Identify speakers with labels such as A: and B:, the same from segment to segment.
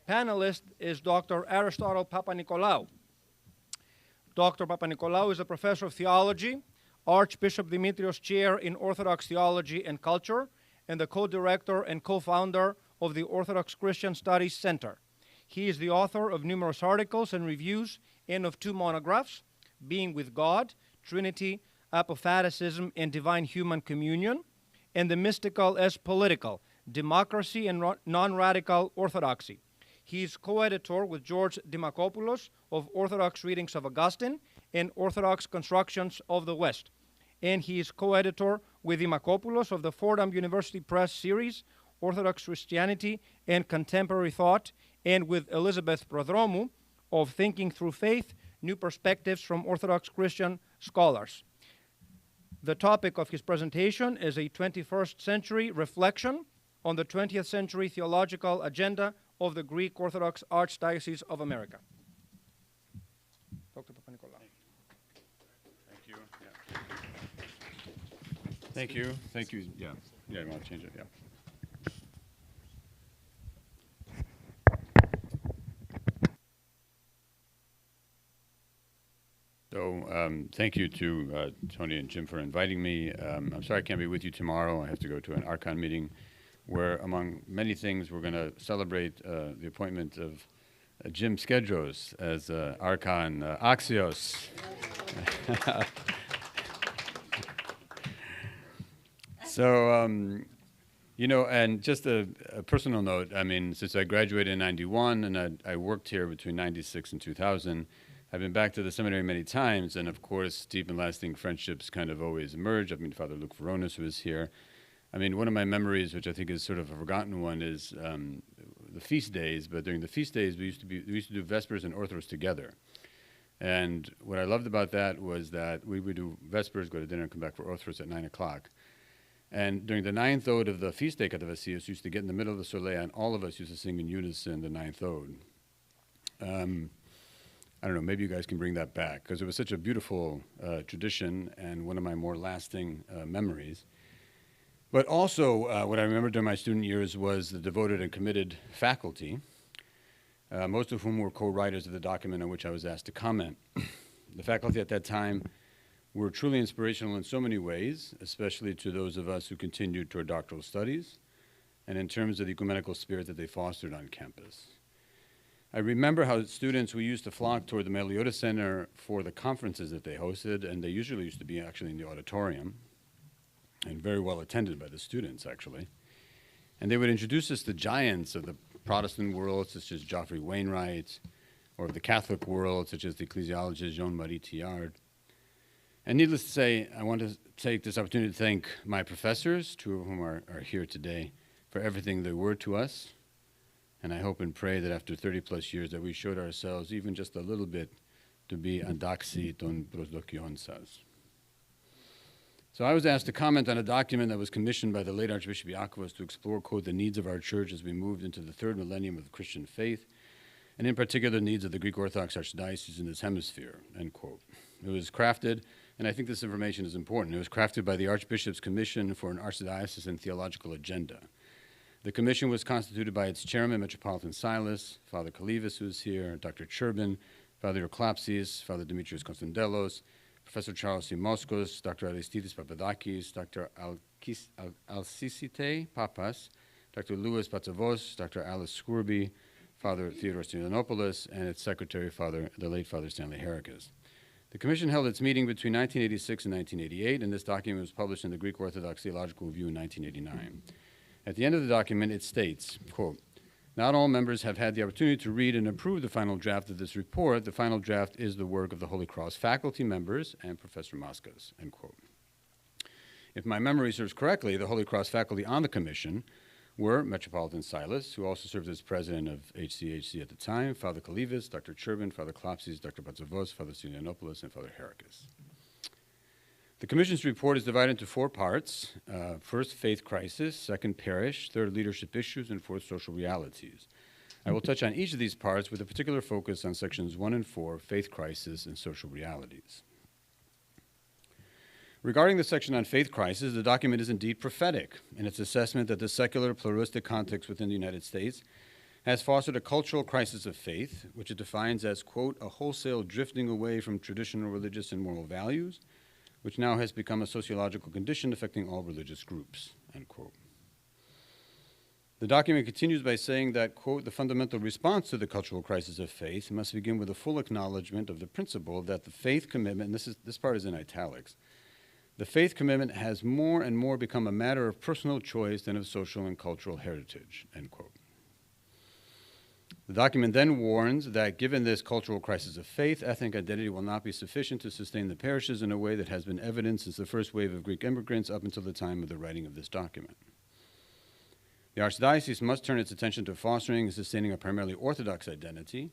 A: panelist is Dr. Aristotle Papanikolaou. Dr. Papanikolaou is a professor of theology, Archbishop Dimitrios Chair in Orthodox Theology and Culture, and the co-director and co-founder of the Orthodox Christian Studies Center. He is the author of numerous articles and reviews and of 2 monographs, Being with God, Trinity, Apophaticism, and Divine Human Communion, and The Mystical as Political, Democracy and Non-Radical Orthodoxy. He is co-editor with George Dimakopoulos of Orthodox Readings of Augustine and Orthodox Constructions of the West. And he is co-editor with Dimakopoulos of the Fordham University Press series, Orthodox Christianity and Contemporary Thought, and with Elizabeth Prodromou of Thinking Through Faith, New Perspectives from Orthodox Christian Scholars. The topic of his presentation is a 21st century reflection on the 20th century theological agenda of the Greek Orthodox Archdiocese of America. Dr. Papanikolaou.
B: Thank you. Yeah. Thank you. Thank you. Yeah. Yeah, you want to change it? Yeah. So thank you to Tony and Jim for inviting me. I'm sorry I can't be with you tomorrow. I have to go to an Archon meeting where, among many things, we're going to celebrate the appointment of Jim Skedros as Archon Axios. So, you know, and just a personal note, I mean, since I graduated in 91 and I worked here between 96 and 2000, I've been back to the seminary many times, and of course, deep and lasting friendships kind of always emerge. I mean, Father Luke Veronis was here. I mean, one of my memories, which I think is sort of a forgotten one, is the feast days. But during the feast days, we used to do Vespers and Orthros together. And what I loved about that was that we would do Vespers, go to dinner, and come back for Orthros at 9 o'clock. And during the 9th ode of the feast day, Katavasios, used to get in the middle of the Soleil, and all of us used to sing in unison the 9th ode. I don't know, maybe you guys can bring that back, because it was such a beautiful tradition and one of my more lasting memories. But also, what I remember during my student years was the devoted and committed faculty, most of whom were co-writers of the document on which I was asked to comment. The faculty at that time were truly inspirational in so many ways, especially to those of us who continued toward doctoral studies, and in terms of the ecumenical spirit that they fostered on campus. I remember how students, we used to flock toward the Meliota Center for the conferences that they hosted, and they usually used to be actually in the auditorium, and very well attended by the students, actually. And they would introduce us to giants of the Protestant world, such as Geoffrey Wainwright, or of the Catholic world, such as the ecclesiologist Jean-Marie Tillard. And needless to say, I want to take this opportunity to thank my professors, 2 of whom are here today, for everything they were to us. And I hope and pray that after 30-plus years that we showed ourselves even just a little bit to be andaxi ton prosdokionsas. So I was asked to comment on a document that was commissioned by the late Archbishop Iakovos to explore, quote, the needs of our church as we moved into the 3rd millennium of Christian faith, and in particular the needs of the Greek Orthodox Archdiocese in this hemisphere, end quote. It was crafted, and I think this information is important, it was crafted by the Archbishop's Commission for an Archdiocese Theological Agenda. The commission was constituted by its chairman, Metropolitan Silas, Father Kalivas, who's here, Dr. Churbin, Father Euklapsis, Father Dimitrios Konstantelos, Professor Charles C. Moskos, Dr. Aristides Papadakis, Dr. Alcisite Papas, Dr. Louis Patsavos, Dr. Alice Scourby, Father Theodore Stylianopoulos, and its secretary, the late Father Stanley Heracus. The commission held its meeting between 1986 and 1988, and this document was published in the Greek Orthodox Theological Review in 1989. At the end of the document, it states, quote, not all members have had the opportunity to read and approve the final draft of this report. The final draft is the work of the Holy Cross faculty members and Professor Moscas, end quote. If my memory serves correctly, the Holy Cross faculty on the commission were Metropolitan Silas, who also served as president of HCHC at the time, Father Kalivas, Dr. Churbin, Father Klopsis, Dr. Patsavos, Father Stylianopoulos, and Father Heracus. The Commission's report is divided into 4 parts. First, faith crisis. Second, parish. Third, leadership issues. And fourth, social realities. I will touch on each of these parts with a particular focus on sections 1 and 4, faith crisis and social realities. Regarding the section on faith crisis, the document is indeed prophetic in its assessment that the secular pluralistic context within the United States has fostered a cultural crisis of faith, which it defines as, quote, a wholesale drifting away from traditional religious and moral values, which now has become a sociological condition affecting all religious groups, end quote. The document continues by saying that, quote, the fundamental response to the cultural crisis of faith must begin with a full acknowledgement of the principle that the faith commitment, and this part is in italics, the faith commitment has more and more become a matter of personal choice than of social and cultural heritage, end quote. The document then warns that given this cultural crisis of faith, ethnic identity will not be sufficient to sustain the parishes in a way that has been evident since the first wave of Greek immigrants up until the time of the writing of this document. The Archdiocese must turn its attention to fostering and sustaining a primarily Orthodox identity,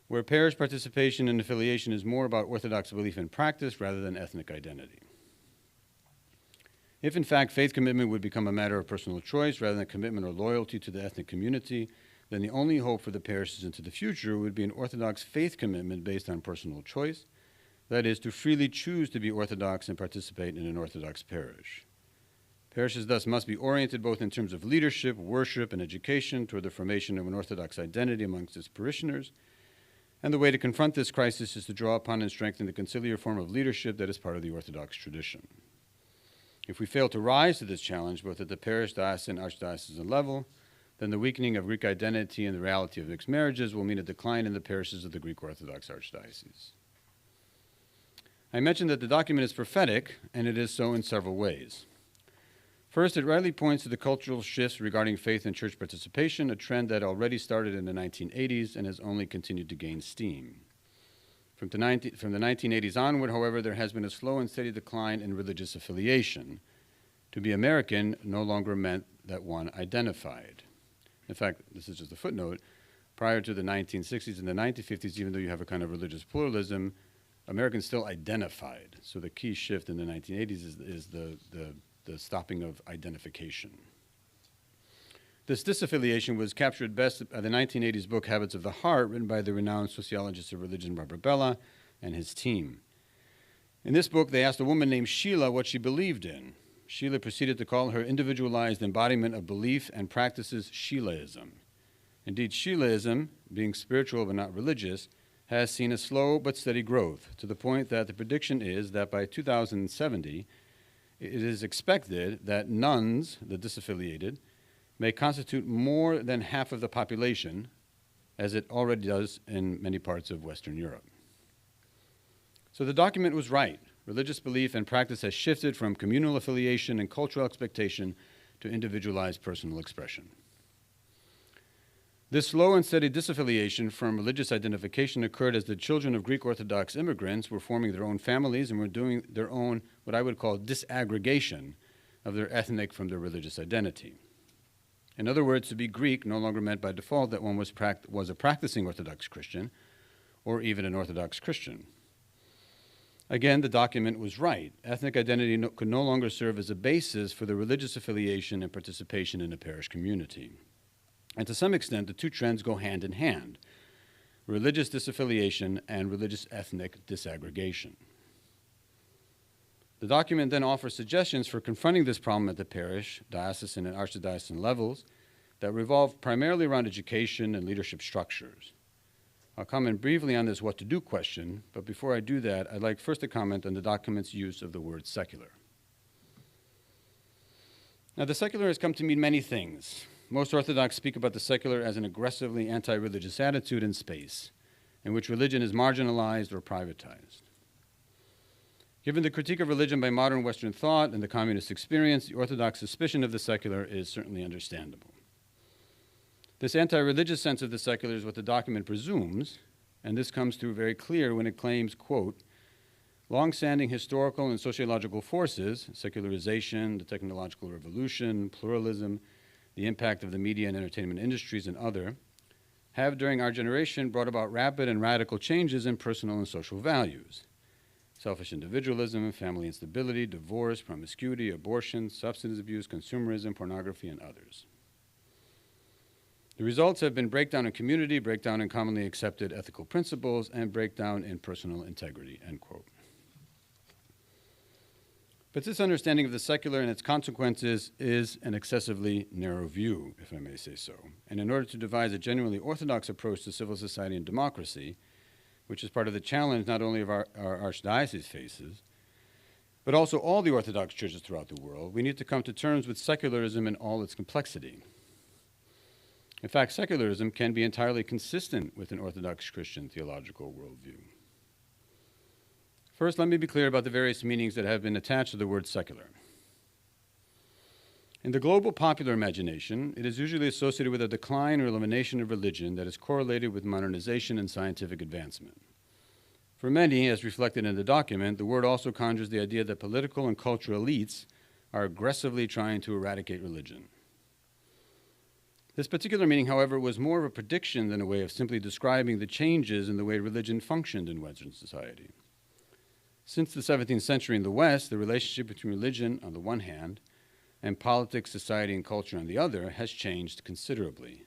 B: where parish participation and affiliation is more about Orthodox belief and practice rather than ethnic identity. If, in fact, faith commitment would become a matter of personal choice rather than commitment or loyalty to the ethnic community, then the only hope for the parishes into the future would be an Orthodox faith commitment based on personal choice, that is, to freely choose to be Orthodox and participate in an Orthodox parish. Parishes thus must be oriented both in terms of leadership, worship, and education toward the formation of an Orthodox identity amongst its parishioners, and the way to confront this crisis is to draw upon and strengthen the conciliar form of leadership that is part of the Orthodox tradition. If we fail to rise to this challenge, both at the parish, diocesan, and archdiocesan level, then the weakening of Greek identity and the reality of mixed marriages will mean a decline in the parishes of the Greek Orthodox Archdiocese. I mentioned that the document is prophetic, and it is so in several ways. First, it rightly points to the cultural shifts regarding faith and church participation, a trend that already started in the 1980s and has only continued to gain steam. From the 1980s onward, however, there has been a slow and steady decline in religious affiliation. To be American no longer meant that one identified. In fact, this is just a footnote, prior to the 1960s and the 1950s, even though you have a kind of religious pluralism, Americans still identified. So the key shift in the 1980s is the stopping of identification. This disaffiliation was captured best by the 1980s book Habits of the Heart, written by the renowned sociologist of religion Robert Bellah and his team. In this book, they asked a woman named Sheila what she believed in. Sheila proceeded to call her individualized embodiment of belief and practices Sheilaism. Indeed, Sheilaism, being spiritual but not religious, has seen a slow but steady growth, to the point that the prediction is that by 2070, it is expected that nuns, the disaffiliated, may constitute more than half of the population, as it already does in many parts of Western Europe. So the document was right. Religious belief and practice has shifted from communal affiliation and cultural expectation to individualized personal expression. This slow and steady disaffiliation from religious identification occurred as the children of Greek Orthodox immigrants were forming their own families and were doing their own, what I would call, disaggregation of their ethnic from their religious identity. In other words, to be Greek no longer meant by default that one was a practicing Orthodox Christian or even an Orthodox Christian. Again, the document was right. Ethnic identity could no longer serve as a basis for the religious affiliation and participation in a parish community. And to some extent, the two trends go hand in hand, religious disaffiliation and religious ethnic disaggregation. The document then offers suggestions for confronting this problem at the parish, diocesan, and archdiocesan levels that revolve primarily around education and leadership structures. I'll comment briefly on this what to do question, but before I do that, I'd like first to comment on the document's use of the word secular. Now, the secular has come to mean many things. Most Orthodox speak about the secular as an aggressively anti-religious attitude in space, in which religion is marginalized or privatized. Given the critique of religion by modern Western thought and the communist experience, the Orthodox suspicion of the secular is certainly understandable. This anti-religious sense of the secular is what the document presumes, and this comes through very clear when it claims, quote, long-standing historical and sociological forces, secularization, the technological revolution, pluralism, the impact of the media and entertainment industries, and other, have during our generation brought about rapid and radical changes in personal and social values. Selfish individualism, family instability, divorce, promiscuity, abortion, substance abuse, consumerism, pornography, and others. The results have been breakdown in community, breakdown in commonly accepted ethical principles, and breakdown in personal integrity, end quote. But this understanding of the secular and its consequences is an excessively narrow view, if I may say so. And in order to devise a genuinely orthodox approach to civil society and democracy, which is part of the challenge not only of our Archdiocese faces, but also all the Orthodox churches throughout the world, we need to come to terms with secularism in all its complexity. In fact, secularism can be entirely consistent with an Orthodox Christian theological worldview. First, let me be clear about the various meanings that have been attached to the word secular. In the global popular imagination, it is usually associated with a decline or elimination of religion that is correlated with modernization and scientific advancement. For many, as reflected in the document, the word also conjures the idea that political and cultural elites are aggressively trying to eradicate religion. This particular meaning, however, was more of a prediction than a way of simply describing the changes in the way religion functioned in Western society. Since the 17th century in the West, the relationship between religion on the one hand and politics, society, and culture on the other has changed considerably.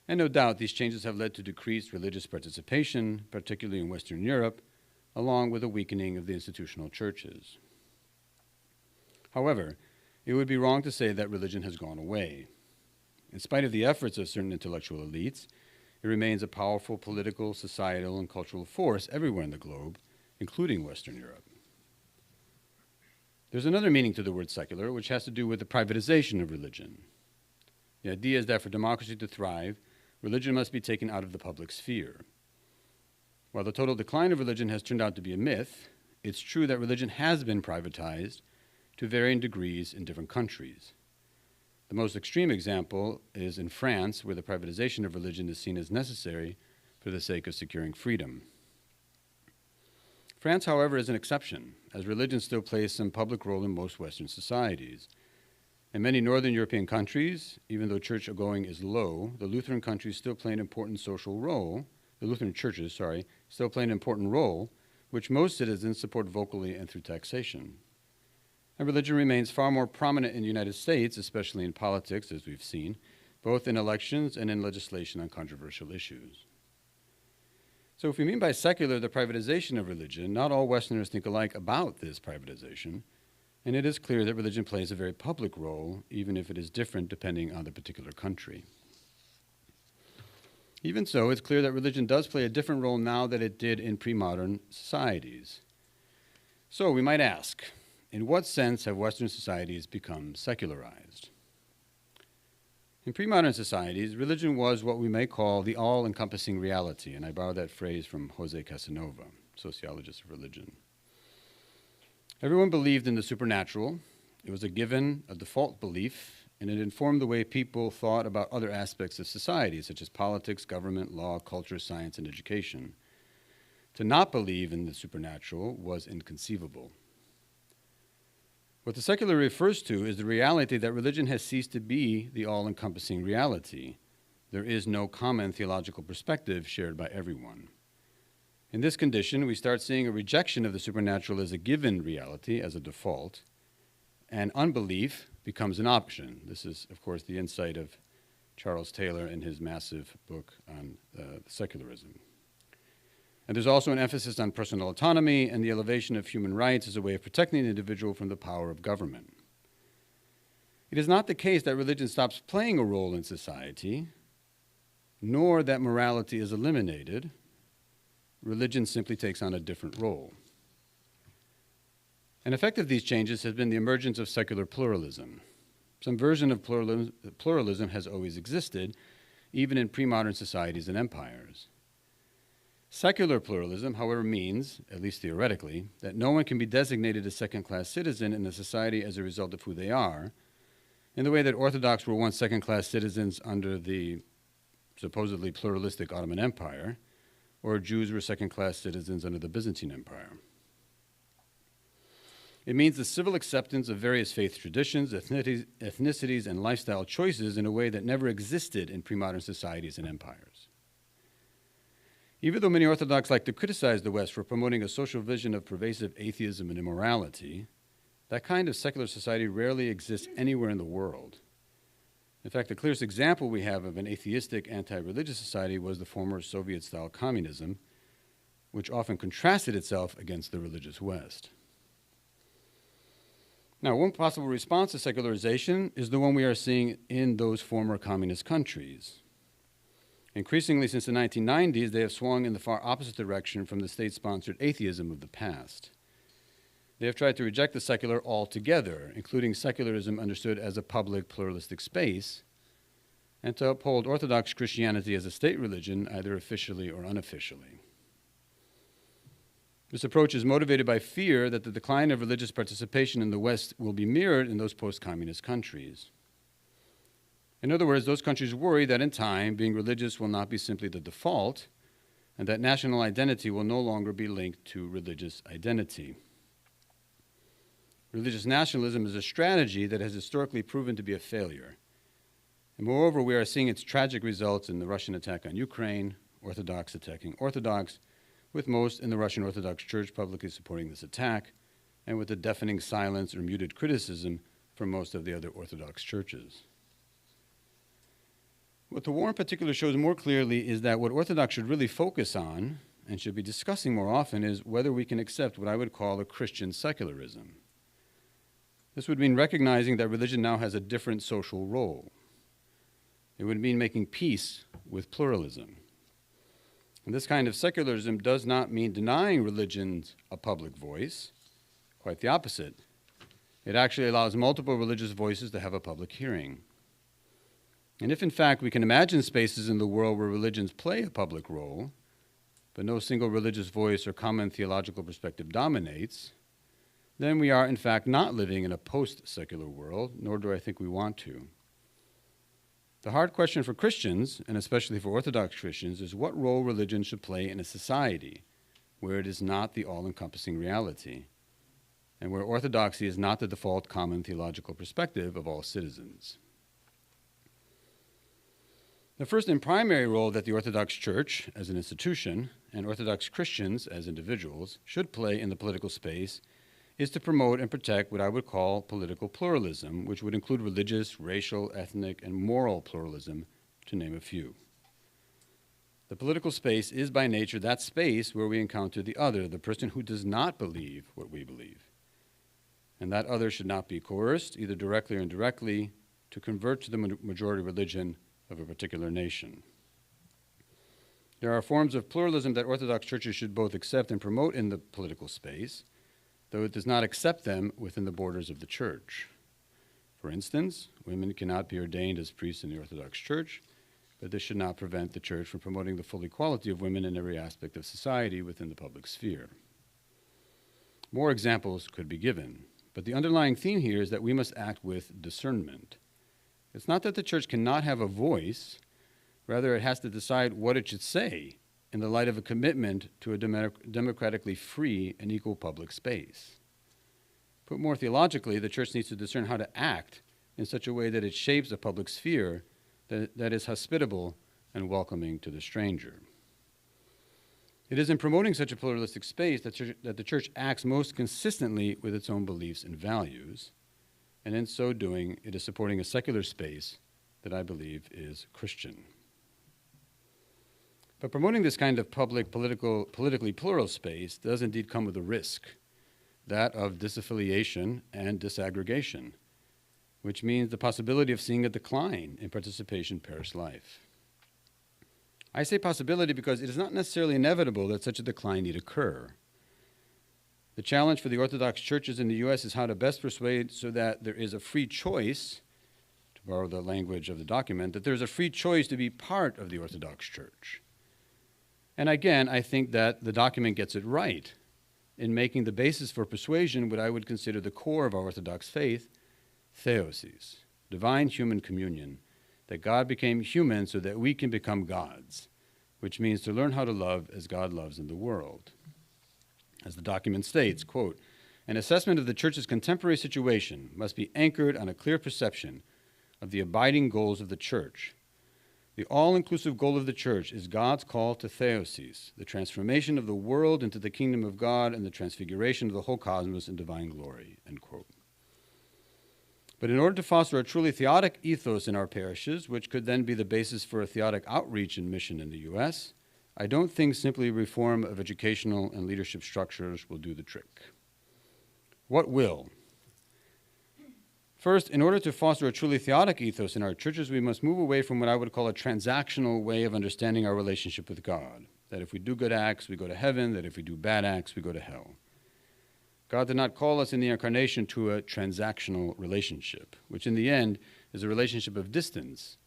B: And no doubt these changes have led to decreased religious participation, particularly in Western Europe, along with a weakening of the institutional churches. However, it would be wrong to say that religion has gone away. In spite of the efforts of certain intellectual elites, it remains a powerful political, societal, and cultural force everywhere in the globe, including Western Europe. There's another meaning to the word secular, which has to do with the privatization of religion. The idea is that for democracy to thrive, religion must be taken out of the public sphere. While the total decline of religion has turned out to be a myth, it's true that religion has been privatized to varying degrees in different countries. The most extreme example is in France, where the privatization of religion is seen as necessary for the sake of securing freedom. France, however, is an exception, as religion still plays some public role in most Western societies. In many Northern European countries, even though church-going is low, the Lutheran countries still play an important social role, the Lutheran churches, still play an important role, which most citizens support vocally and through taxation. And religion remains far more prominent in the United States, especially in politics, as we've seen, both in elections and in legislation on controversial issues. So if we mean by secular the privatization of religion, not all Westerners think alike about this privatization, and it is clear that religion plays a very public role, even if it is different depending on the particular country. Even so, it's clear that religion does play a different role now than it did in pre-modern societies. So we might ask, in what sense have Western societies become secularized? In pre-modern societies, religion was what we may call the all-encompassing reality, and I borrow that phrase from Jose Casanova, sociologist of religion. Everyone believed in the supernatural. It was a given, a default belief, and it informed the way people thought about other aspects of society, such as politics, government, law, culture, science, and education. To not believe in the supernatural was inconceivable. What the secular refers to is the reality that religion has ceased to be the all-encompassing reality. There is no common theological perspective shared by everyone. In this condition, we start seeing a rejection of the supernatural as a given reality, as a default, and unbelief becomes an option. This is, of course, the insight of Charles Taylor in his massive book on secularism. And there's also an emphasis on personal autonomy and the elevation of human rights as a way of protecting the individual from the power of government. It is not the case that religion stops playing a role in society, nor that morality is eliminated. Religion simply takes on a different role. An effect of these changes has been the emergence of secular pluralism. Some version of pluralism has always existed, even in pre-modern societies and empires. Secular pluralism, however, means, at least theoretically, that no one can be designated a second-class citizen in a society as a result of who they are, in the way that Orthodox were once second-class citizens under the supposedly pluralistic Ottoman Empire, or Jews were second-class citizens under the Byzantine Empire. It means the civil acceptance of various faith traditions, ethnicities, and lifestyle choices in a way that never existed in pre-modern societies and empires. Even though many Orthodox like to criticize the West for promoting a social vision of pervasive atheism and immorality, that kind of secular society rarely exists anywhere in the world. In fact, the clearest example we have of an atheistic, anti-religious society was the former Soviet-style communism, which often contrasted itself against the religious West. Now, one possible response to secularization is the one we are seeing in those former communist countries. Increasingly, since the 1990s, they have swung in the far opposite direction from the state-sponsored atheism of the past. They have tried to reject the secular altogether, including secularism understood as a public pluralistic space, and to uphold Orthodox Christianity as a state religion, either officially or unofficially. This approach is motivated by fear that the decline of religious participation in the West will be mirrored in those post-communist countries. In other words, those countries worry that in time, being religious will not be simply the default, and that national identity will no longer be linked to religious identity. Religious nationalism is a strategy that has historically proven to be a failure. And moreover, we are seeing its tragic results in the Russian attack on Ukraine, Orthodox attacking Orthodox, with most in the Russian Orthodox Church publicly supporting this attack, and with the deafening silence or muted criticism from most of the other Orthodox churches. What the war in particular shows more clearly is that what Orthodox should really focus on, and should be discussing more often, is whether we can accept what I would call a Christian secularism. This would mean recognizing that religion now has a different social role. It would mean making peace with pluralism. And this kind of secularism does not mean denying religions a public voice. Quite the opposite. It actually allows multiple religious voices to have a public hearing. And if, in fact, we can imagine spaces in the world where religions play a public role, but no single religious voice or common theological perspective dominates, then we are, in fact, not living in a post-secular world, nor do I think we want to. The hard question for Christians, and especially for Orthodox Christians, is what role religion should play in a society where it is not the all-encompassing reality, and where orthodoxy is not the default common theological perspective of all citizens. The first and primary role that the Orthodox Church, as an institution, and Orthodox Christians, as individuals, should play in the political space is to promote and protect what I would call political pluralism, which would include religious, racial, ethnic, and moral pluralism, to name a few. The political space is by nature that space where we encounter the other, the person who does not believe what we believe. And that other should not be coerced, either directly or indirectly, to convert to the majority religion of a particular nation. There are forms of pluralism that Orthodox churches should both accept and promote in the political space, though it does not accept them within the borders of the church. For instance, women cannot be ordained as priests in the Orthodox Church, but this should not prevent the church from promoting the full equality of women in every aspect of society within the public sphere. More examples could be given, but the underlying theme here is that we must act with discernment. It's not that the church cannot have a voice, rather it has to decide what it should say in the light of a commitment to a democratically free and equal public space. Put more theologically, the church needs to discern how to act in such a way that it shapes a public sphere that is hospitable and welcoming to the stranger. It is in promoting such a pluralistic space that the church acts most consistently with its own beliefs and values, and in so doing, it is supporting a secular space that I believe is Christian. But promoting this kind of politically plural space does indeed come with a risk, that of disaffiliation and disaggregation, which means the possibility of seeing a decline in participation in parish life. I say possibility because it is not necessarily inevitable that such a decline need occur. The challenge for the Orthodox churches in the U.S. is how to best persuade so that there is a free choice, to borrow the language of the document, that there is a free choice to be part of the Orthodox Church. And again, I think that the document gets it right in making the basis for persuasion what I would consider the core of our Orthodox faith, theosis, divine human communion, that God became human so that we can become gods, which means to learn how to love as God loves in the world. As the document states, quote, an assessment of the Church's contemporary situation must be anchored on a clear perception of the abiding goals of the Church. The all-inclusive goal of the Church is God's call to theosis, the transformation of the world into the kingdom of God and the transfiguration of the whole cosmos in divine glory, end quote. But in order to foster a truly theodic ethos in our parishes, which could then be the basis for a theodic outreach and mission in the U.S., I don't think simply reform of educational and leadership structures will do the trick. What will? First, in order to foster a truly theodic ethos in our churches, we must move away from what I would call a transactional way of understanding our relationship with God. That if we do good acts, we go to heaven, that if we do bad acts, we go to hell. God did not call us in the incarnation to a transactional relationship, which in the end is a relationship of distance,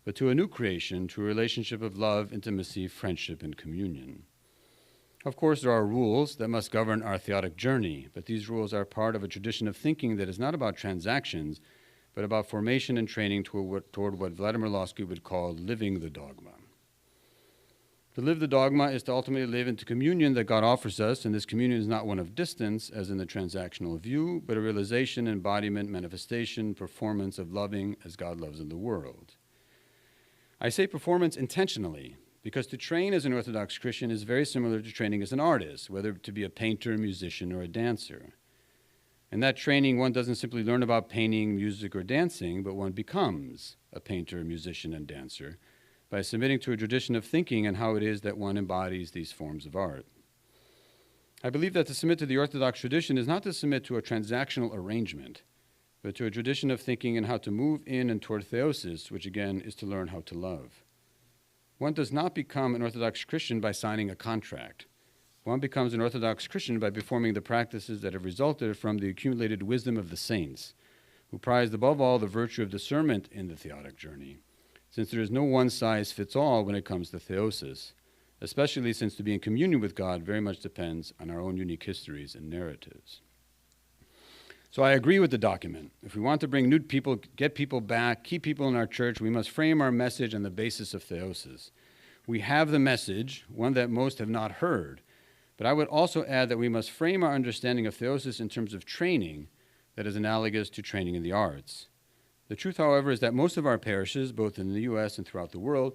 B: but to a new creation, to a relationship of love, intimacy, friendship, and communion. Of course, there are rules that must govern our theodic journey, but these rules are part of a tradition of thinking that is not about transactions, but about formation and training toward what Vladimir Lossky would call living the dogma. To live the dogma is to ultimately live into communion that God offers us, and this communion is not one of distance, as in the transactional view, but a realization, embodiment, manifestation, performance of loving as God loves in the world. I say performance intentionally, because to train as an Orthodox Christian is very similar to training as an artist, whether to be a painter, musician, or a dancer. In that training, one doesn't simply learn about painting, music, or dancing, but one becomes a painter, musician, and dancer, by submitting to a tradition of thinking and how it is that one embodies these forms of art. I believe that to submit to the Orthodox tradition is not to submit to a transactional arrangement, but to a tradition of thinking and how to move in and toward theosis, which again is to learn how to love. One does not become an Orthodox Christian by signing a contract. One becomes an Orthodox Christian by performing the practices that have resulted from the accumulated wisdom of the saints, who prized above all the virtue of discernment in the theodic journey, since there is no one-size-fits-all when it comes to theosis, especially since to be in communion with God very much depends on our own unique histories and narratives. So I agree with the document. If we want to bring new people, get people back, keep people in our church, we must frame our message on the basis of theosis. We have the message, one that most have not heard, but I would also add that we must frame our understanding of theosis in terms of training that is analogous to training in the arts. The truth, however, is that most of our parishes, both in the U.S. and throughout the world,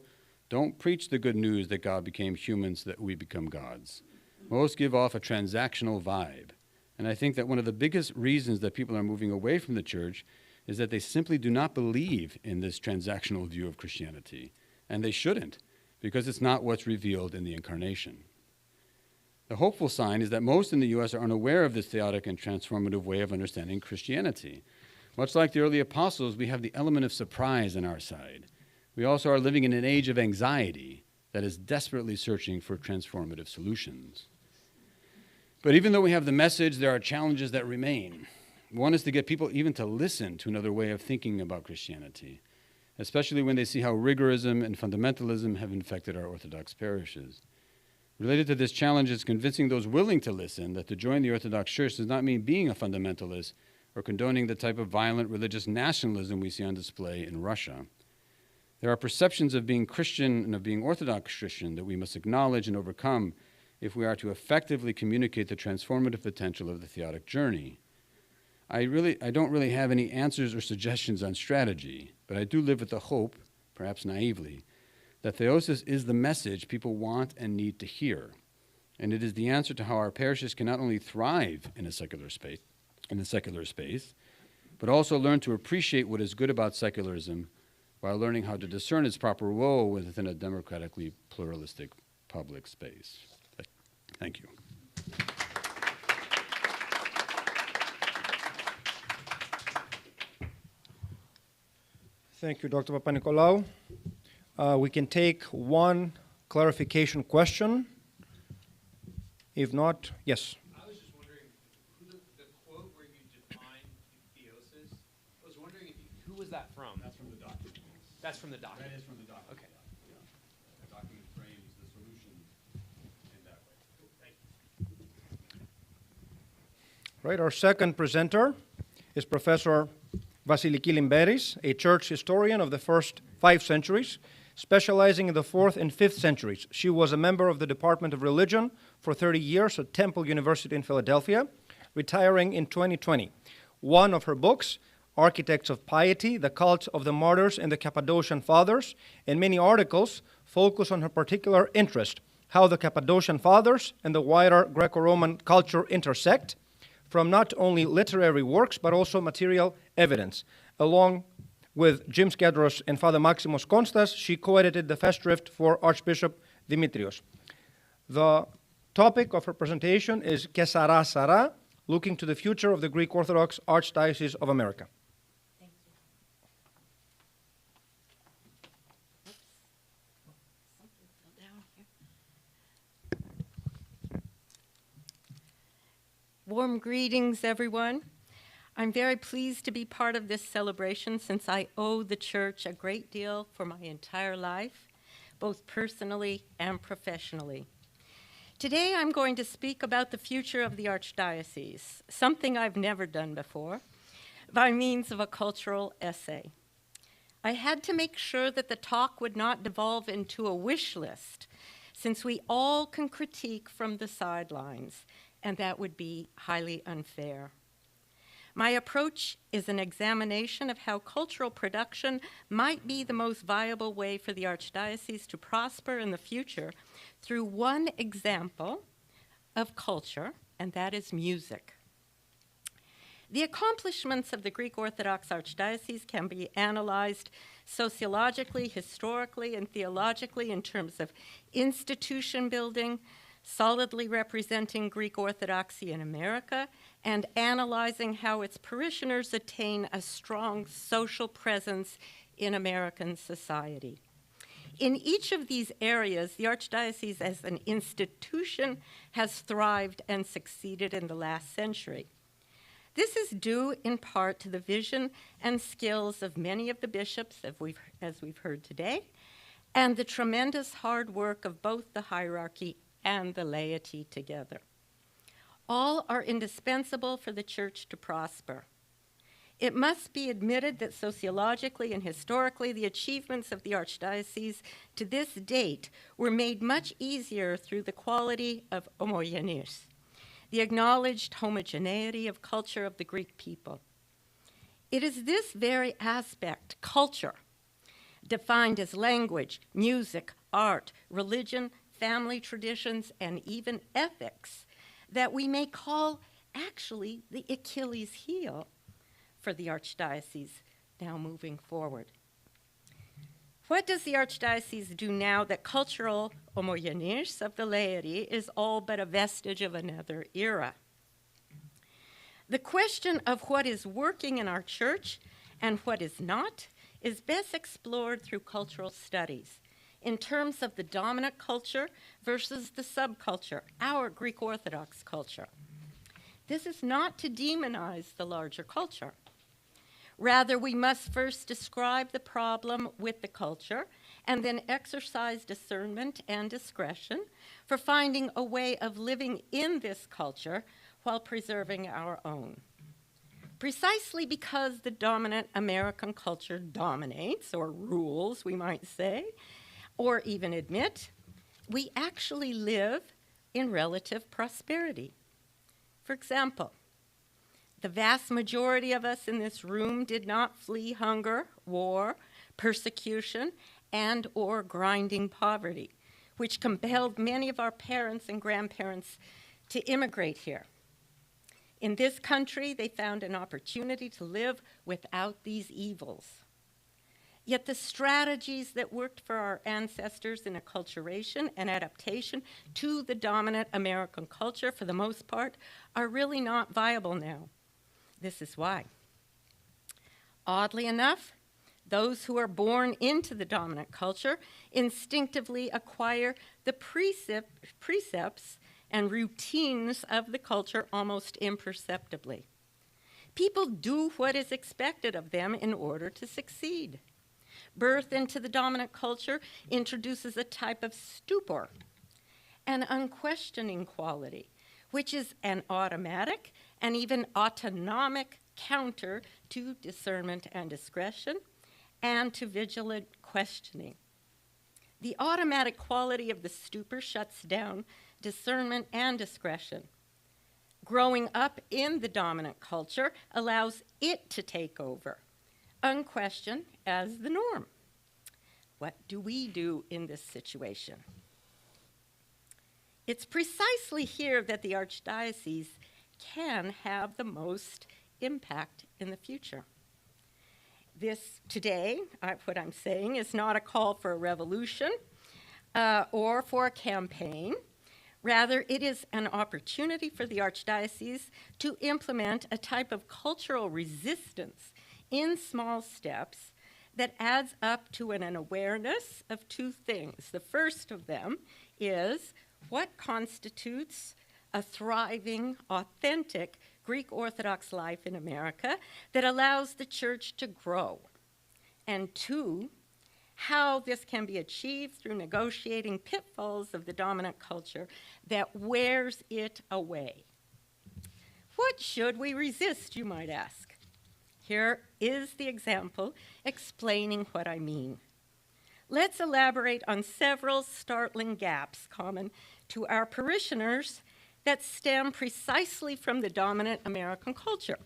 B: don't preach the good news that God became human so that we become gods. Most give off a transactional vibe. And I think that one of the biggest reasons that people are moving away from the church is that they simply do not believe in this transactional view of Christianity. And they shouldn't, because it's not what's revealed in the incarnation. The hopeful sign is that most in the U.S. are unaware of this theodic and transformative way of understanding Christianity. Much like the early apostles, we have the element of surprise on our side. We also are living in an age of anxiety that is desperately searching for transformative solutions. But even though we have the message, there are challenges that remain. One is to get people even to listen to another way of thinking about Christianity, especially when they see how rigorism and fundamentalism have infected our Orthodox parishes. Related to this challenge is convincing those willing to listen that to join the Orthodox Church does not mean being a fundamentalist or condoning the type of violent religious nationalism we see on display in Russia. There are perceptions of being Christian and of being Orthodox Christian that we must acknowledge and overcome if we are to effectively communicate the transformative potential of the theodic journey. I don't really have any answers or suggestions on strategy, but I do live with the hope, perhaps naively, that theosis is the message people want and need to hear. And it is the answer to how our parishes can not only thrive in a secular space, but also learn to appreciate what is good about secularism while learning how to discern its proper role within a democratically pluralistic public space. Thank you.
A: Thank you, Dr. Papanikolaou. We can take one clarification question. If not, yes.
C: I was just wondering, the quote where you define theosis, I was wondering who was that from?
B: That's from the document.
C: That's from the document.
B: That is from the document.
C: Okay.
B: Yeah. The document frames the solution in that way.
C: Cool. Thank you.
A: Right, our second presenter is Professor Vasiliki Limberis, a church historian of the first 5 centuries, specializing in the 4th and 5th centuries. She was a member of the Department of Religion for 30 years at Temple University in Philadelphia, retiring in 2020. One of her books, Architects of Piety, The Cult of the Martyrs and the Cappadocian Fathers, and many articles focus on her particular interest, how the Cappadocian Fathers and the wider Greco-Roman culture intersect, from not only literary works, but also material evidence. Along with Jim Skedros and Father Maximos Konstas, she co-edited the Festschrift for Archbishop Dimitrios. The topic of her presentation is Kesara Sara, looking to the future of the Greek Orthodox Archdiocese of America.
D: Warm greetings, everyone. I'm very pleased to be part of this celebration since I owe the church a great deal for my entire life, both personally and professionally. Today, I'm going to speak about the future of the Archdiocese, something I've never done before, by means of a cultural essay. I had to make sure that the talk would not devolve into a wish list, since we all can critique from the sidelines, and that would be highly unfair. My approach is an examination of how cultural production might be the most viable way for the Archdiocese to prosper in the future through one example of culture, and that is music. The accomplishments of the Greek Orthodox Archdiocese can be analyzed sociologically, historically, and theologically in terms of institution building, solidly representing Greek Orthodoxy in America, and analyzing how its parishioners attain a strong social presence in American society. In each of these areas, the Archdiocese as an institution has thrived and succeeded in the last century. This is due in part to the vision and skills of many of the bishops, as we've heard today, and the tremendous hard work of both the hierarchy and the laity together. All are indispensable for the church to prosper. It must be admitted that sociologically and historically, the achievements of the Archdiocese to this date were made much easier through the quality of homogeneous, the acknowledged homogeneity of culture of the Greek people. It is this very aspect, culture, defined as language, music, art, religion, family traditions, and even ethics, that we may call actually the Achilles heel for the Archdiocese now moving forward. What does the Archdiocese do now that cultural homogeneous of the laity is all but a vestige of another era? The question of what is working in our church and what is not is best explored through cultural studies in terms of the dominant culture versus the subculture, our Greek Orthodox culture. This is not to demonize the larger culture. Rather, we must first describe the problem with the culture and then exercise discernment and discretion for finding a way of living in this culture while preserving our own. Precisely because the dominant American culture dominates, or rules, we might say, or even admit, we actually live in relative prosperity. For example, the vast majority of us in this room did not flee hunger, war, persecution, and or grinding poverty, which compelled many of our parents and grandparents to immigrate here. In this country, they found an opportunity to live without these evils. Yet the strategies that worked for our ancestors in acculturation and adaptation to the dominant American culture, for the most part, are really not viable now. This is why. Oddly enough, those who are born into the dominant culture instinctively acquire the precepts and routines of the culture almost imperceptibly. People do what is expected of them in order to succeed. Birth into the dominant culture introduces a type of stupor, an unquestioning quality, which is an automatic and even autonomic counter to discernment and discretion and to vigilant questioning. The automatic quality of the stupor shuts down discernment and discretion. Growing up in the dominant culture allows it to take over, unquestioned as the norm. What do we do in this situation? It's precisely here that the Archdiocese can have the most impact in the future. This today, what I'm saying, is not a call for a revolution or for a campaign. Rather, it is an opportunity for the Archdiocese to implement a type of cultural resistance in small steps that adds up to an awareness of two things. The first of them is what constitutes a thriving, authentic Greek Orthodox life in America that allows the church to grow. And two, how this can be achieved through negotiating pitfalls of the dominant culture that wears it away. What should we resist, you might ask? Here is the example explaining what I mean. Let's elaborate on several startling gaps common to our parishioners that stem precisely from the dominant American culture.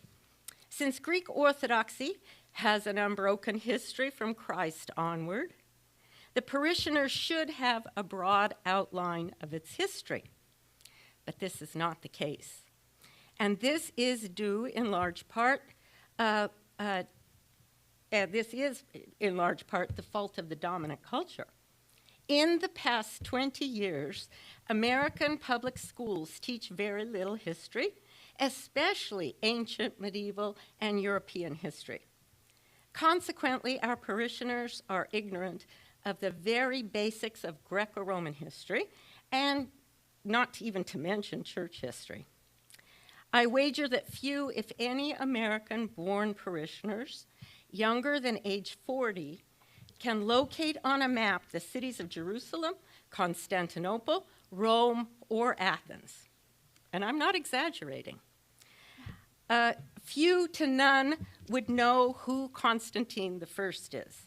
D: Since Greek Orthodoxy has an unbroken history from Christ onward, the parishioners should have a broad outline of its history. But this is not the case. And this is due in large part, the fault of the dominant culture. In the past 20 years, American public schools teach very little history, especially ancient, medieval, and European history. Consequently, our parishioners are ignorant of the very basics of Greco-Roman history, and not even to mention church history. I wager that few, if any, American-born parishioners younger than age 40 can locate on a map the cities of Jerusalem, Constantinople, Rome, or Athens. And I'm not exaggerating. Few to none would know who Constantine I is.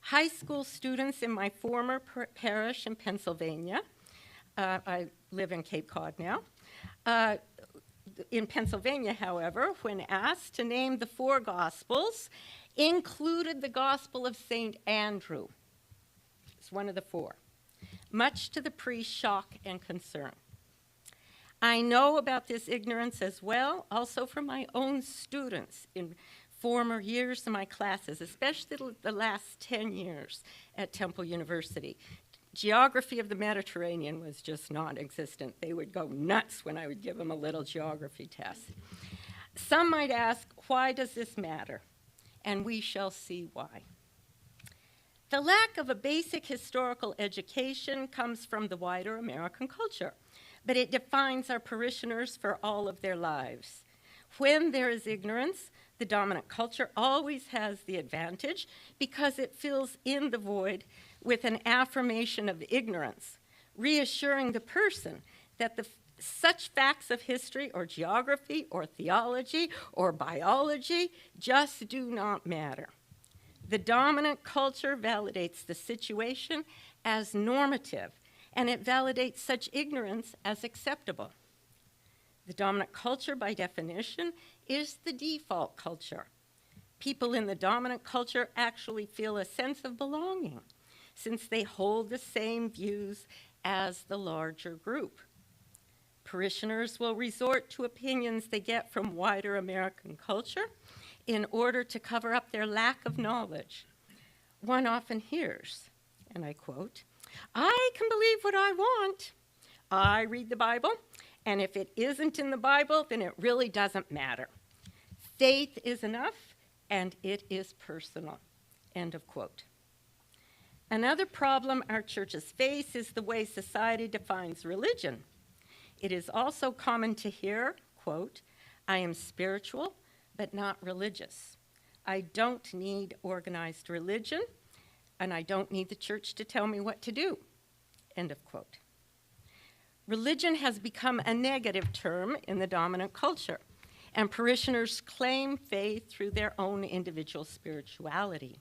D: High school students in my former parish in Pennsylvania, I live in Cape Cod now. In Pennsylvania, however, when asked to name the 4 Gospels, included the Gospel of St. Andrew. It's one of the 4, much to the priest's shock and concern. I know about this ignorance as well, also from my own students in former years of my classes, especially the last 10 years at Temple University. Geography of the Mediterranean was just non-existent. They would go nuts when I would give them a little geography test. Some might ask, why does this matter? And we shall see why. The lack of a basic historical education comes from the wider American culture, but it defines our parishioners for all of their lives. When there is ignorance, the dominant culture always has the advantage because it fills in the void with an affirmation of ignorance, reassuring the person that such facts of history or geography or theology or biology just do not matter. The dominant culture validates the situation as normative, and it validates such ignorance as acceptable. The dominant culture, by definition, is the default culture. People in the dominant culture actually feel a sense of belonging, since they hold the same views as the larger group. Parishioners will resort to opinions they get from wider American culture in order to cover up their lack of knowledge. One often hears, and I quote, "I can believe what I want. I read the Bible, and if it isn't in the Bible, then it really doesn't matter. Faith is enough, and it is personal." End of quote. Another problem our churches face is the way society defines religion. It is also common to hear, quote, "I am spiritual, but not religious. I don't need organized religion, and I don't need the church to tell me what to do." End of quote. Religion has become a negative term in the dominant culture, and parishioners claim faith through their own individual spirituality.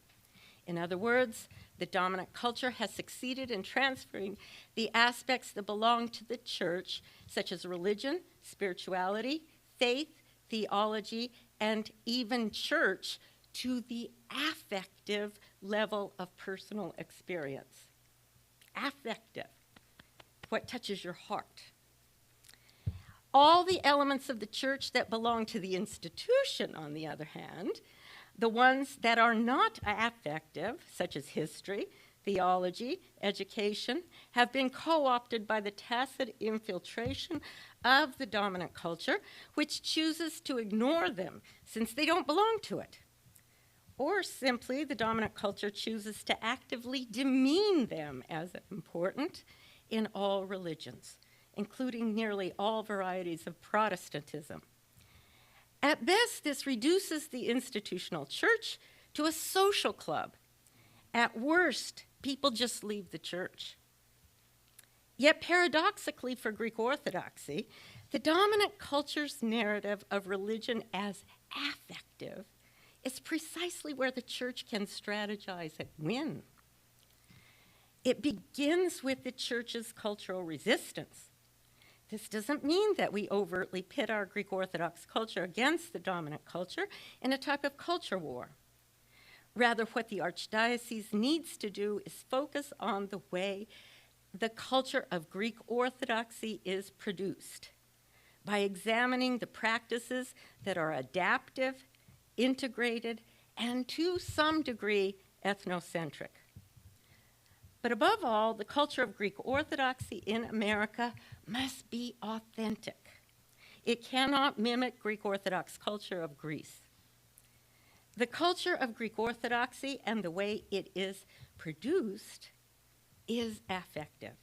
D: In other words, the dominant culture has succeeded in transferring the aspects that belong to the church, such as religion, spirituality, faith, theology, and even church, to the affective level of personal experience. Affective, what touches your heart. All the elements of the church that belong to the institution, on the other hand, the ones that are not affective, such as history, theology, education, have been co-opted by the tacit infiltration of the dominant culture, which chooses to ignore them since they don't belong to it. Or simply, the dominant culture chooses to actively demean them as important in all religions, including nearly all varieties of Protestantism. At best, this reduces the institutional church to a social club. At worst, people just leave the church. Yet paradoxically for Greek Orthodoxy, the dominant culture's narrative of religion as affective is precisely where the church can strategize and win. It begins with the church's cultural resistance. This doesn't mean that we overtly pit our Greek Orthodox culture against the dominant culture in a type of culture war. Rather, what the Archdiocese needs to do is focus on the way the culture of Greek Orthodoxy is produced by examining the practices that are adaptive, integrated, and to some degree ethnocentric. But above all, the culture of Greek Orthodoxy in America must be authentic. It cannot mimic Greek Orthodox culture of Greece. The culture of Greek Orthodoxy and the way it is produced is affective.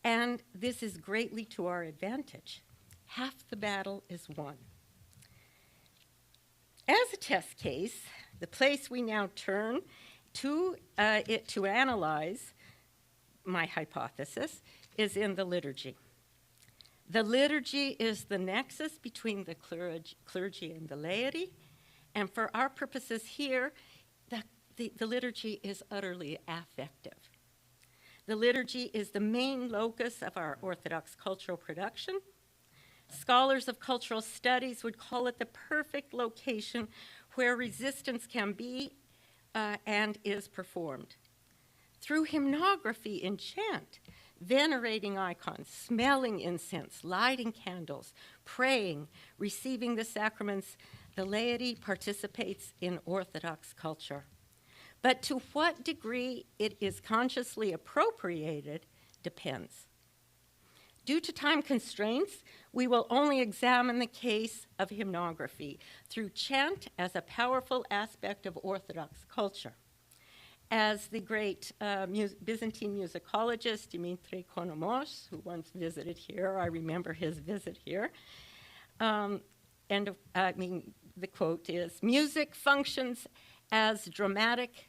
D: And this is greatly to our advantage. Half the battle is won. As a test case, the place we now turn to analyze my hypothesis is in the liturgy. The liturgy is the nexus between the clergy and the laity, and for our purposes here, the liturgy is utterly affective. The liturgy is the main locus of our Orthodox cultural production. Scholars of cultural studies would call it the perfect location where resistance can be and is performed. Through hymnography in chant, venerating icons, smelling incense, lighting candles, praying, receiving the sacraments, the laity participates in Orthodox culture. But to what degree it is consciously appropriated depends. Due to time constraints, we will only examine the case of hymnography through chant as a powerful aspect of Orthodox culture. As the great Byzantine musicologist Dimitri Konomos, who once visited here, I remember his visit here, the quote is, "Music functions as a dramatic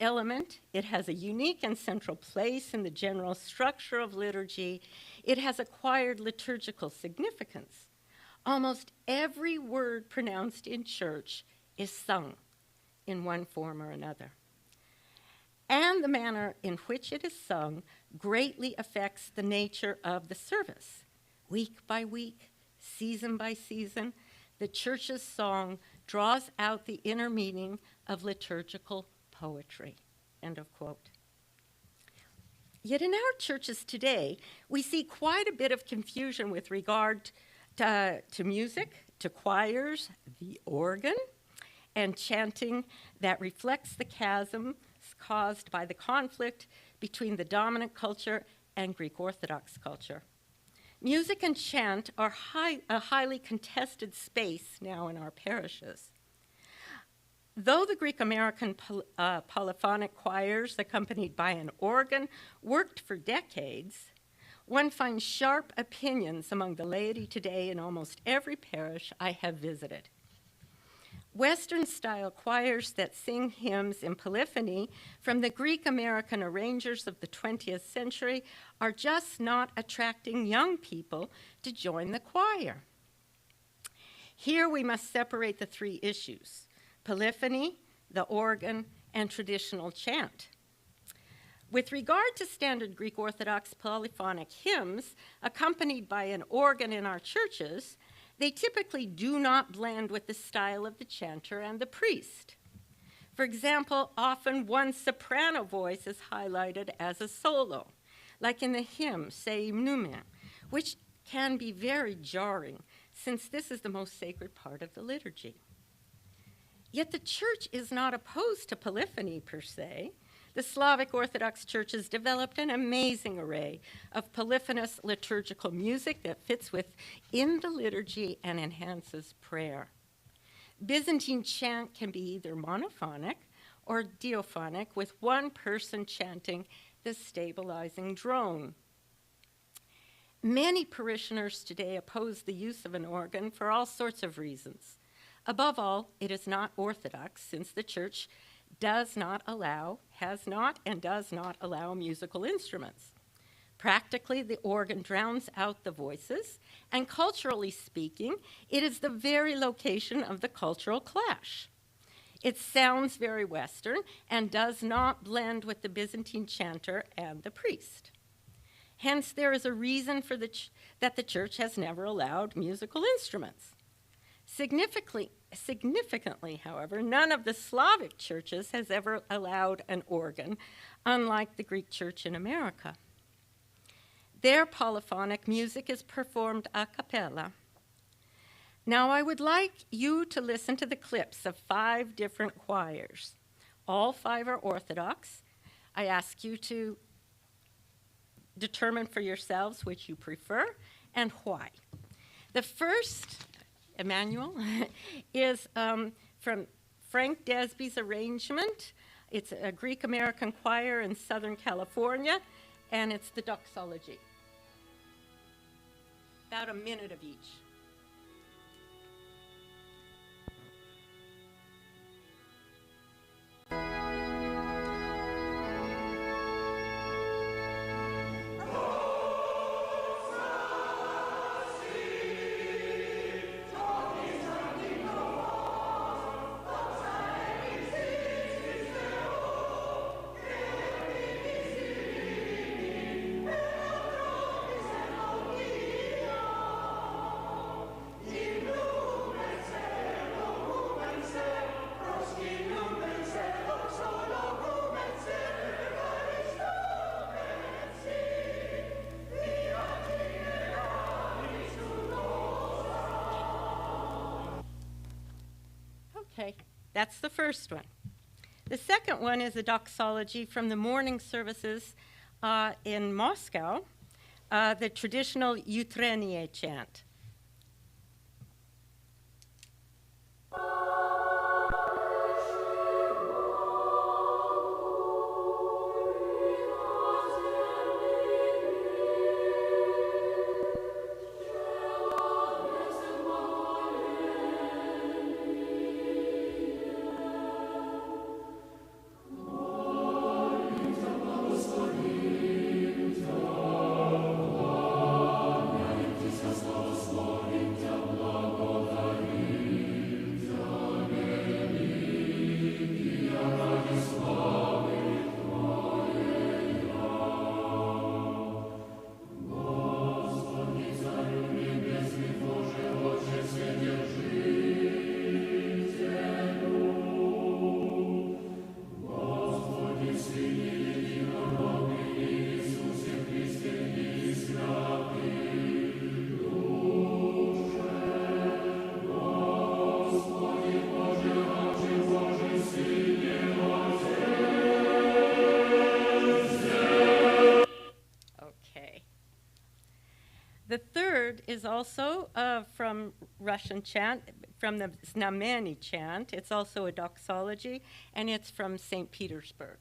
D: element. It has a unique and central place in the general structure of liturgy. It has acquired liturgical significance. Almost every word pronounced in church is sung in one form or another. And the manner in which it is sung greatly affects the nature of the service. Week by week, season by season, the church's song draws out the inner meaning of liturgical poetry." End of quote. Yet in our churches today, we see quite a bit of confusion with regard to music, to choirs, the organ, and chanting that reflects the chasm caused by the conflict between the dominant culture and Greek Orthodox culture. Music and chant are a highly contested space now in our parishes. Though the Greek American polyphonic choirs accompanied by an organ worked for decades, one finds sharp opinions among the laity today in almost every parish I have visited. Western-style choirs that sing hymns in polyphony from the Greek American arrangers of the 20th century are just not attracting young people to join the choir. Here we must separate the three issues: polyphony, the organ, and traditional chant. With regard to standard Greek Orthodox polyphonic hymns accompanied by an organ in our churches, they typically do not blend with the style of the chanter and the priest. For example, often one soprano voice is highlighted as a solo, like in the hymn Se Numen, which can be very jarring since this is the most sacred part of the liturgy. Yet the church is not opposed to polyphony per se. The Slavic Orthodox churches developed an amazing array of polyphonous liturgical music that fits within the liturgy and enhances prayer. Byzantine chant can be either monophonic or diaphonic, with one person chanting the stabilizing drone. Many parishioners today oppose the use of an organ for all sorts of reasons. Above all, it is not orthodox, since the Church does not allow, has not, and does not allow musical instruments. Practically, the organ drowns out the voices, and culturally speaking, it is the very location of the cultural clash. It sounds very Western and does not blend with the Byzantine chanter and the priest. Hence, there is a reason for that the Church has never allowed musical instruments. Significantly, however, none of the Slavic churches has ever allowed an organ, unlike the Greek Church in America. Their polyphonic music is performed a cappella. Now, I would like you to listen to the clips of 5 different choirs. All 5 are Orthodox. I ask you to determine for yourselves which you prefer and why. The first, Emmanuel, is from Frank Desby's arrangement. It's a Greek-American choir in Southern California, and it's the doxology. About a minute of each. Okay, that's the first one. The second one is a doxology from the morning services in Moscow, the traditional Utrenie chant. The third is also from Russian chant, from the Znameny chant. It's also a doxology, and it's from St. Petersburg.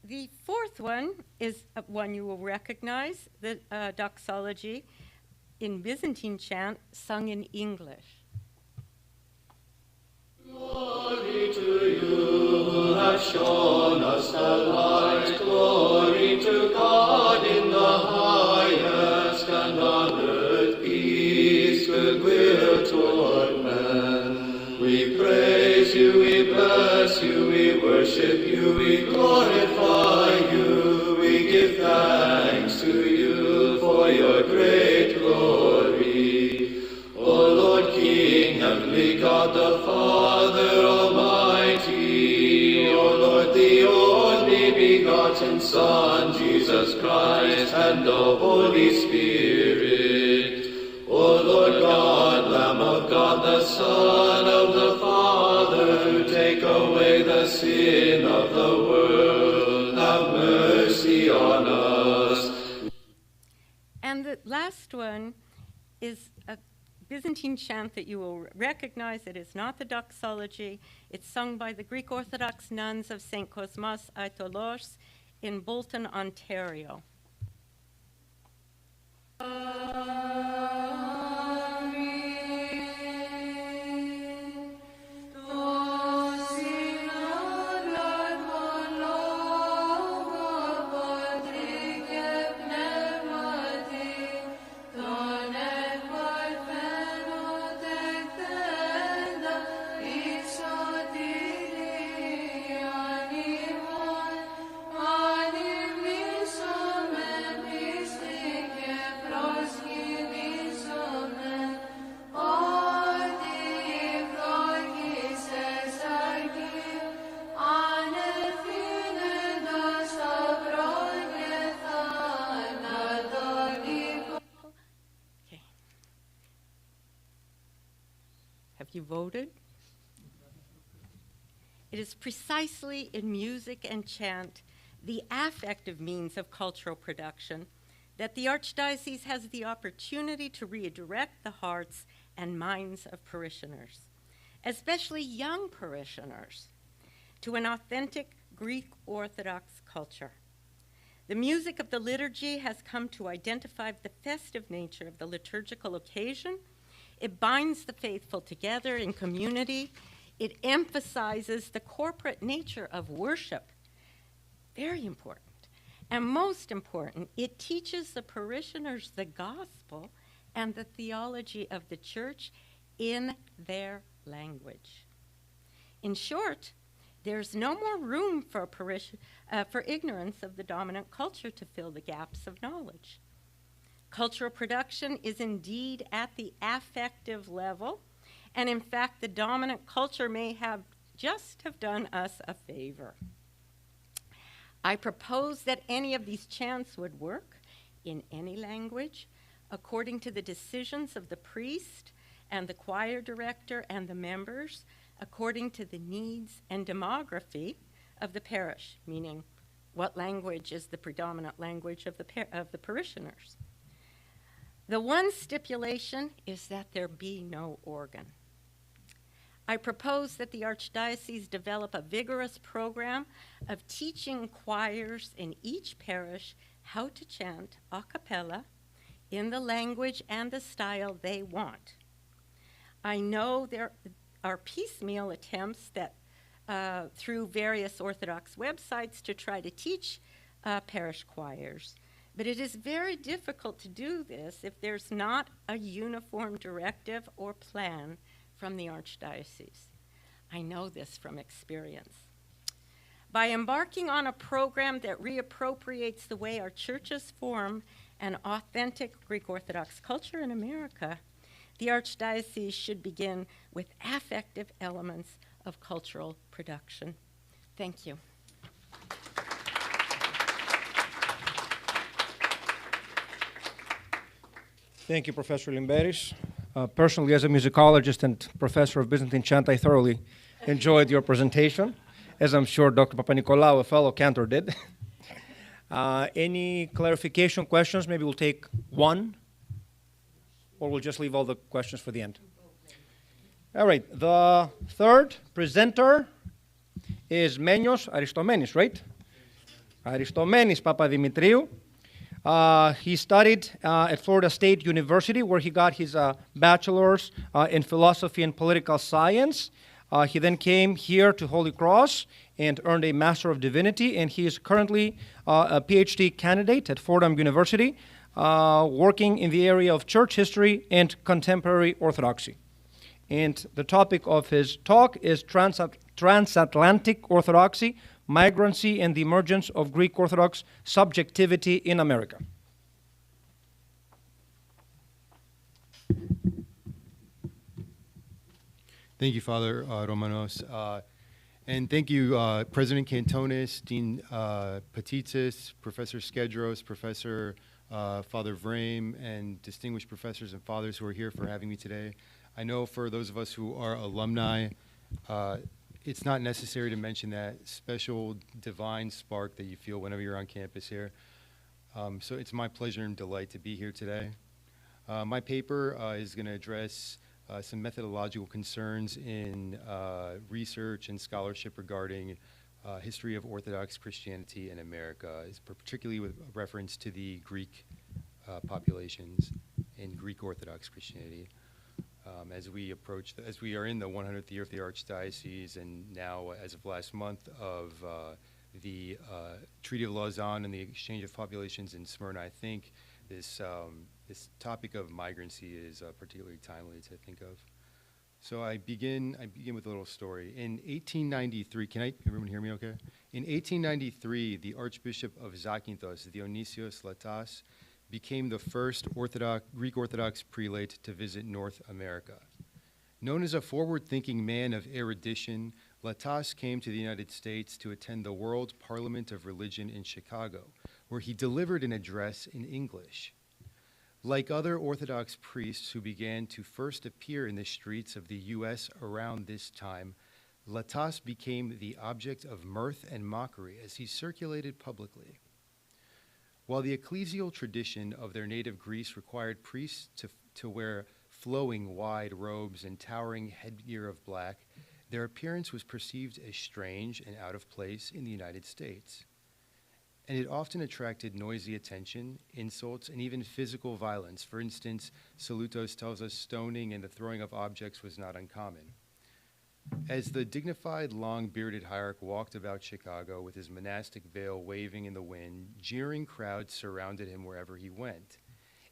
D: The fourth one is one you will recognize, the doxology in Byzantine chant sung in English.
E: Glory to you who have shown us the light. Glory worship you, we glorify you, we give thanks to you for your great glory. O Lord King, heavenly God the Father Almighty, O Lord the only begotten Son, Jesus Christ, and the Holy Spirit. O Lord God, Lamb of God, the Son of the Father, who take away the sin of the world, have mercy on us.
D: And the last one is a Byzantine chant that you will recognize. It is not the doxology. It's sung by the Greek Orthodox nuns of St. Cosmas Aitolos in Bolton, Ontario. Have you voted? It is precisely in music and chant, the affective means of cultural production, that the Archdiocese has the opportunity to redirect the hearts and minds of parishioners, especially young parishioners, to an authentic Greek Orthodox culture. The music of the liturgy has come to identify the festive nature of the liturgical occasion. It binds the faithful together in community. It emphasizes the corporate nature of worship. Very important. And most important, it teaches the parishioners the gospel and the theology of the church in their language. In short, there's no more room for ignorance of the dominant culture to fill the gaps of knowledge. Cultural production is indeed at the affective level, and in fact, the dominant culture may have done us a favor. I propose that any of these chants would work in any language, according to the decisions of the priest and the choir director and the members, according to the needs and demography of the parish, meaning what language is the predominant language of the parishioners. The one stipulation is that there be no organ. I propose that the Archdiocese develop a vigorous program of teaching choirs in each parish how to chant a cappella in the language and the style they want. I know there are piecemeal attempts that through various Orthodox websites to try to teach parish choirs. But it is very difficult to do this if there's not a uniform directive or plan from the Archdiocese. I know this from experience. By embarking on a program that reappropriates the way our churches form an authentic Greek Orthodox culture in America, the Archdiocese should begin with affective elements of cultural production. Thank you.
A: Thank you, Professor Limberis. Personally, as a musicologist and professor of Byzantine chant, I thoroughly enjoyed your presentation, as I'm sure Dr. Papanikolaou, a fellow cantor, did. Any clarification questions? Maybe we'll take one, or we'll just leave all the questions for the end. All right, the third presenter is Menios Aristomenis, right? Aristomenis Papadimitriou. He studied at Florida State University, where he got his bachelor's in philosophy and political science. He then came here to Holy Cross and earned a Master of Divinity, and he is currently a PhD candidate at Fordham University, working in the area of church history and contemporary orthodoxy. And the topic of his talk is transatlantic orthodoxy Migrancy and the Emergence of Greek Orthodox Subjectivity in America.
F: Thank you, Father Romanos. And thank you, President Cantonis, Dean Petitsis, Professor Skedros, Professor Father Vrame, and distinguished professors and fathers who are here for having me today. I know for those of us who are alumni, it's not necessary to mention that special divine spark that you feel whenever you're on campus here. So it's my pleasure and delight to be here today. My paper is going to address some methodological concerns in research and scholarship regarding history of Orthodox Christianity in America, particularly with reference to the Greek populations in Greek Orthodox Christianity. As we are in the 100th year of the Archdiocese, and now, as of last month, of the Treaty of Lausanne and the exchange of populations in Smyrna, I think this topic of migrancy is particularly timely to think of. So I begin with a little story. In 1893, everyone hear me okay? In 1893, the Archbishop of Zakynthos, Dionysios Latas, became the first Greek Orthodox prelate to visit North America. Known as a forward-thinking man of erudition, Latas came to the United States to attend the World Parliament of Religion in Chicago, where he delivered an address in English. Like other Orthodox priests who began to first appear in the streets of the U.S. around this time, Latas became the object of mirth and mockery as he circulated publicly. While the ecclesial tradition of their native Greece required priests to wear flowing wide robes and towering headgear of black, their appearance was perceived as strange and out of place in the United States. And it often attracted noisy attention, insults, and even physical violence. For instance, Salutos tells us stoning and the throwing of objects was not uncommon. As the dignified, long-bearded hierarch walked about Chicago with his monastic veil waving in the wind, jeering crowds surrounded him wherever he went.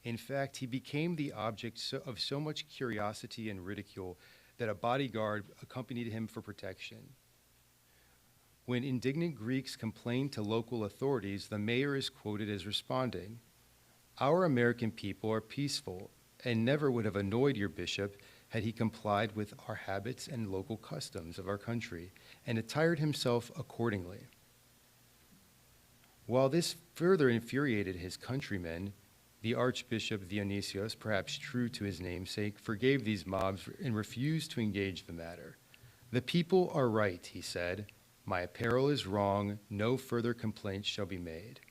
F: In fact, he became the object of so much curiosity and ridicule that a bodyguard accompanied him for protection. When indignant Greeks complained to local authorities, the mayor is quoted as responding, "Our American people are peaceful and never would have annoyed your bishop had he complied with our habits and local customs of our country and attired himself accordingly." While this further infuriated his countrymen, the Archbishop Dionysios, perhaps true to his namesake, forgave these mobs and refused to engage the matter. "The people are right," he said. "My apparel is wrong. No further complaints shall be made."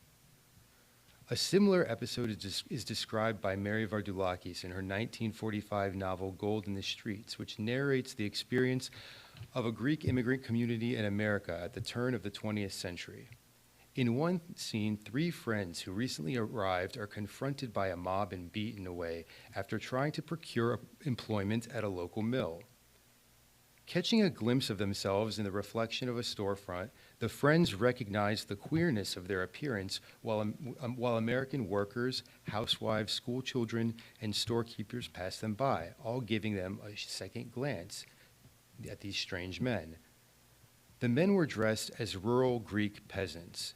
F: A similar episode is described by Mary Vardoulakis in her 1945 novel Gold in the Streets, which narrates the experience of a Greek immigrant community in America at the turn of the 20th century. In one scene, 3 friends who recently arrived are confronted by a mob and beaten away after trying to procure employment at a local mill. Catching a glimpse of themselves in the reflection of a storefront, the friends recognized the queerness of their appearance while American workers, housewives, schoolchildren, and storekeepers passed them by, all giving them a second glance at these strange men. The men were dressed as rural Greek peasants.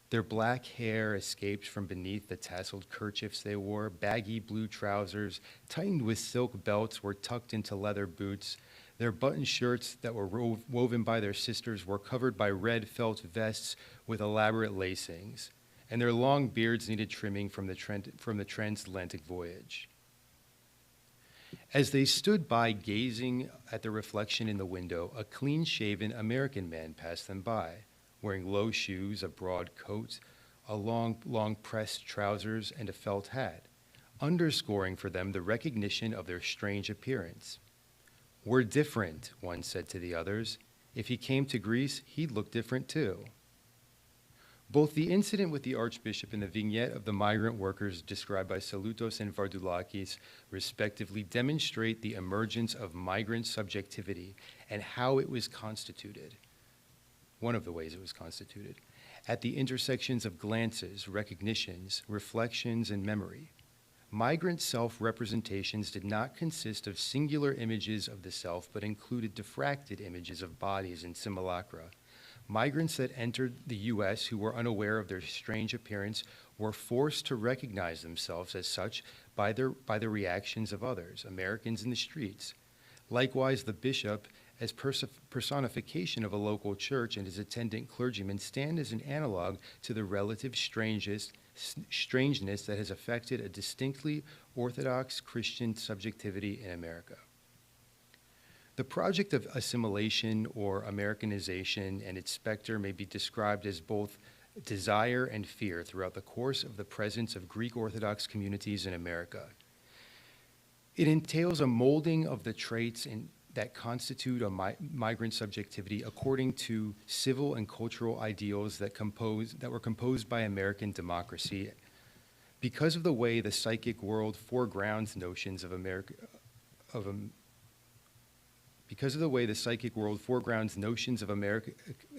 F: Their black hair escaped from beneath the tasseled kerchiefs they wore. Baggy blue trousers, tightened with silk belts, were tucked into leather boots. Their button shirts that were woven by their sisters were covered by red felt vests with elaborate lacings, and their long beards needed trimming from the transatlantic voyage. As they stood by gazing at the reflection in the window, a clean-shaven American man passed them by, wearing low shoes, a broad coat, a long pressed trousers, and a felt hat, underscoring for them the recognition of their strange appearance. "We're different," one said to the others. "If he came to Greece, he'd look different too." Both the incident with the Archbishop and the vignette of the migrant workers described by Salutos and Vardoulakis respectively demonstrate the emergence of migrant subjectivity and how it was constituted. One of the ways it was constituted, at the intersections of glances, recognitions, reflections, and memory. Migrant self-representations did not consist of singular images of the self, but included diffracted images of bodies and simulacra. Migrants that entered the U.S. who were unaware of their strange appearance were forced to recognize themselves as such by the reactions of others, Americans in the streets. Likewise, the bishop, as personification of a local church, and his attendant clergymen stand as an analog to the relative strangeness that has affected a distinctly Orthodox Christian subjectivity in America. The project of assimilation or Americanization and its specter may be described as both desire and fear throughout the course of the presence of Greek Orthodox communities in America. It entails a molding of the traits that constitute a migrant subjectivity according to civil and cultural ideals that were composed by American democracy. Because of the way the psychic world foregrounds notions of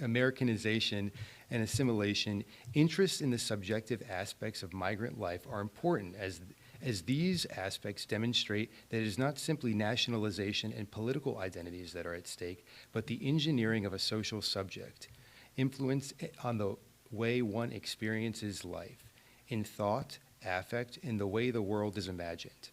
F: Americanization and assimilation, interests in the subjective aspects of migrant life are important as these aspects demonstrate that it is not simply nationalization and political identities that are at stake, but the engineering of a social subject, influence on the way one experiences life, in thought, affect, in the way the world is imagined.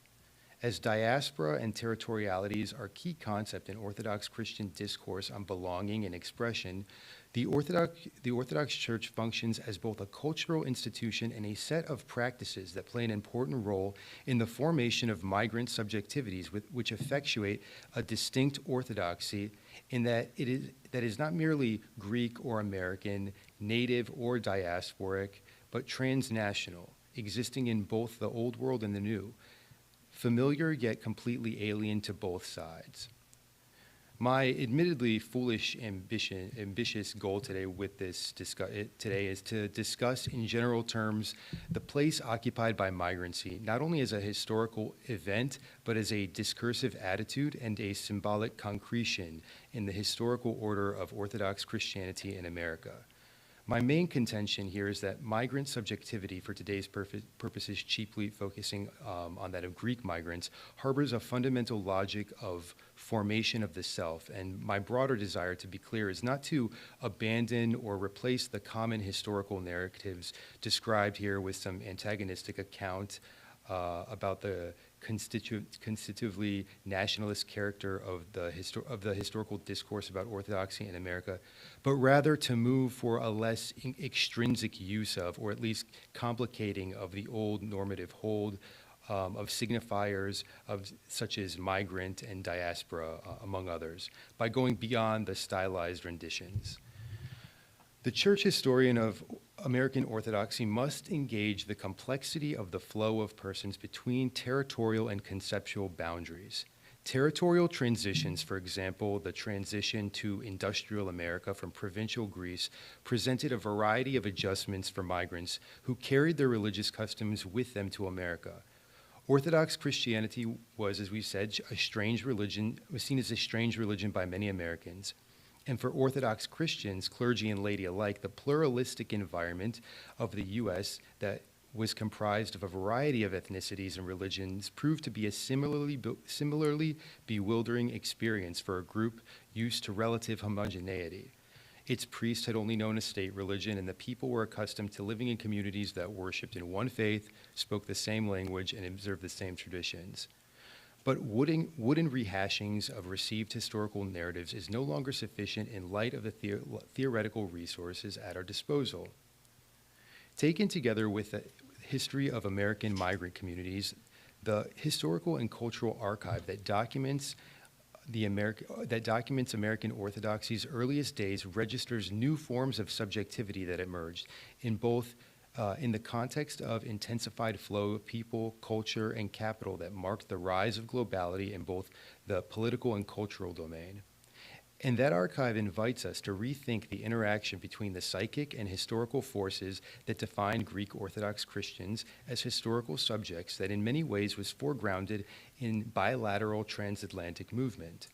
F: As diaspora and territorialities are key concepts in Orthodox Christian discourse on belonging and expression, the Orthodox Church functions as both a cultural institution and a set of practices that play an important role in the formation of migrant subjectivities which effectuate a distinct orthodoxy in that it is not merely Greek or American, native or diasporic, but transnational, existing in both the old world and the new, familiar yet completely alien to both sides. My admittedly foolish, ambitious goal today is to discuss in general terms the place occupied by migrancy, not only as a historical event, but as a discursive attitude and a symbolic concretion in the historical order of Orthodox Christianity in America. My main contention here is that migrant subjectivity, for today's purposes chiefly focusing on that of Greek migrants, harbors a fundamental logic of formation of the self, and my broader desire, to be clear, is not to abandon or replace the common historical narratives described here with some antagonistic account about the constitutively nationalist character of the historical discourse about orthodoxy in America, but rather to move for a less extrinsic use of, or at least complicating of, the old normative hold of signifiers such as migrant and diaspora, among others, by going beyond the stylized renditions. The church historian of American Orthodoxy must engage the complexity of the flow of persons between territorial and conceptual boundaries. Territorial transitions, for example, the transition to industrial America from provincial Greece, presented a variety of adjustments for migrants who carried their religious customs with them to America. Orthodox Christianity was, as we said, was seen as a strange religion by many Americans. And for Orthodox Christians, clergy and laity alike, the pluralistic environment of the U.S. that was comprised of a variety of ethnicities and religions proved to be a similarly bewildering experience for a group used to relative homogeneity. Its priests had only known a state religion, and the people were accustomed to living in communities that worshipped in one faith, spoke the same language, and observed the same traditions. But wooden rehashings of received historical narratives is no longer sufficient in light of the theoretical resources at our disposal. Taken together with the history of American migrant communities, the historical and cultural archive that documents American Orthodoxy's earliest days registers new forms of subjectivity that emerged in both in the context of intensified flow of people, culture, and capital that marked the rise of globality in both the political and cultural domain. And that archive invites us to rethink the interaction between the psychic and historical forces that define Greek Orthodox Christians as historical subjects that in many ways was foregrounded in bilateral transatlantic movement.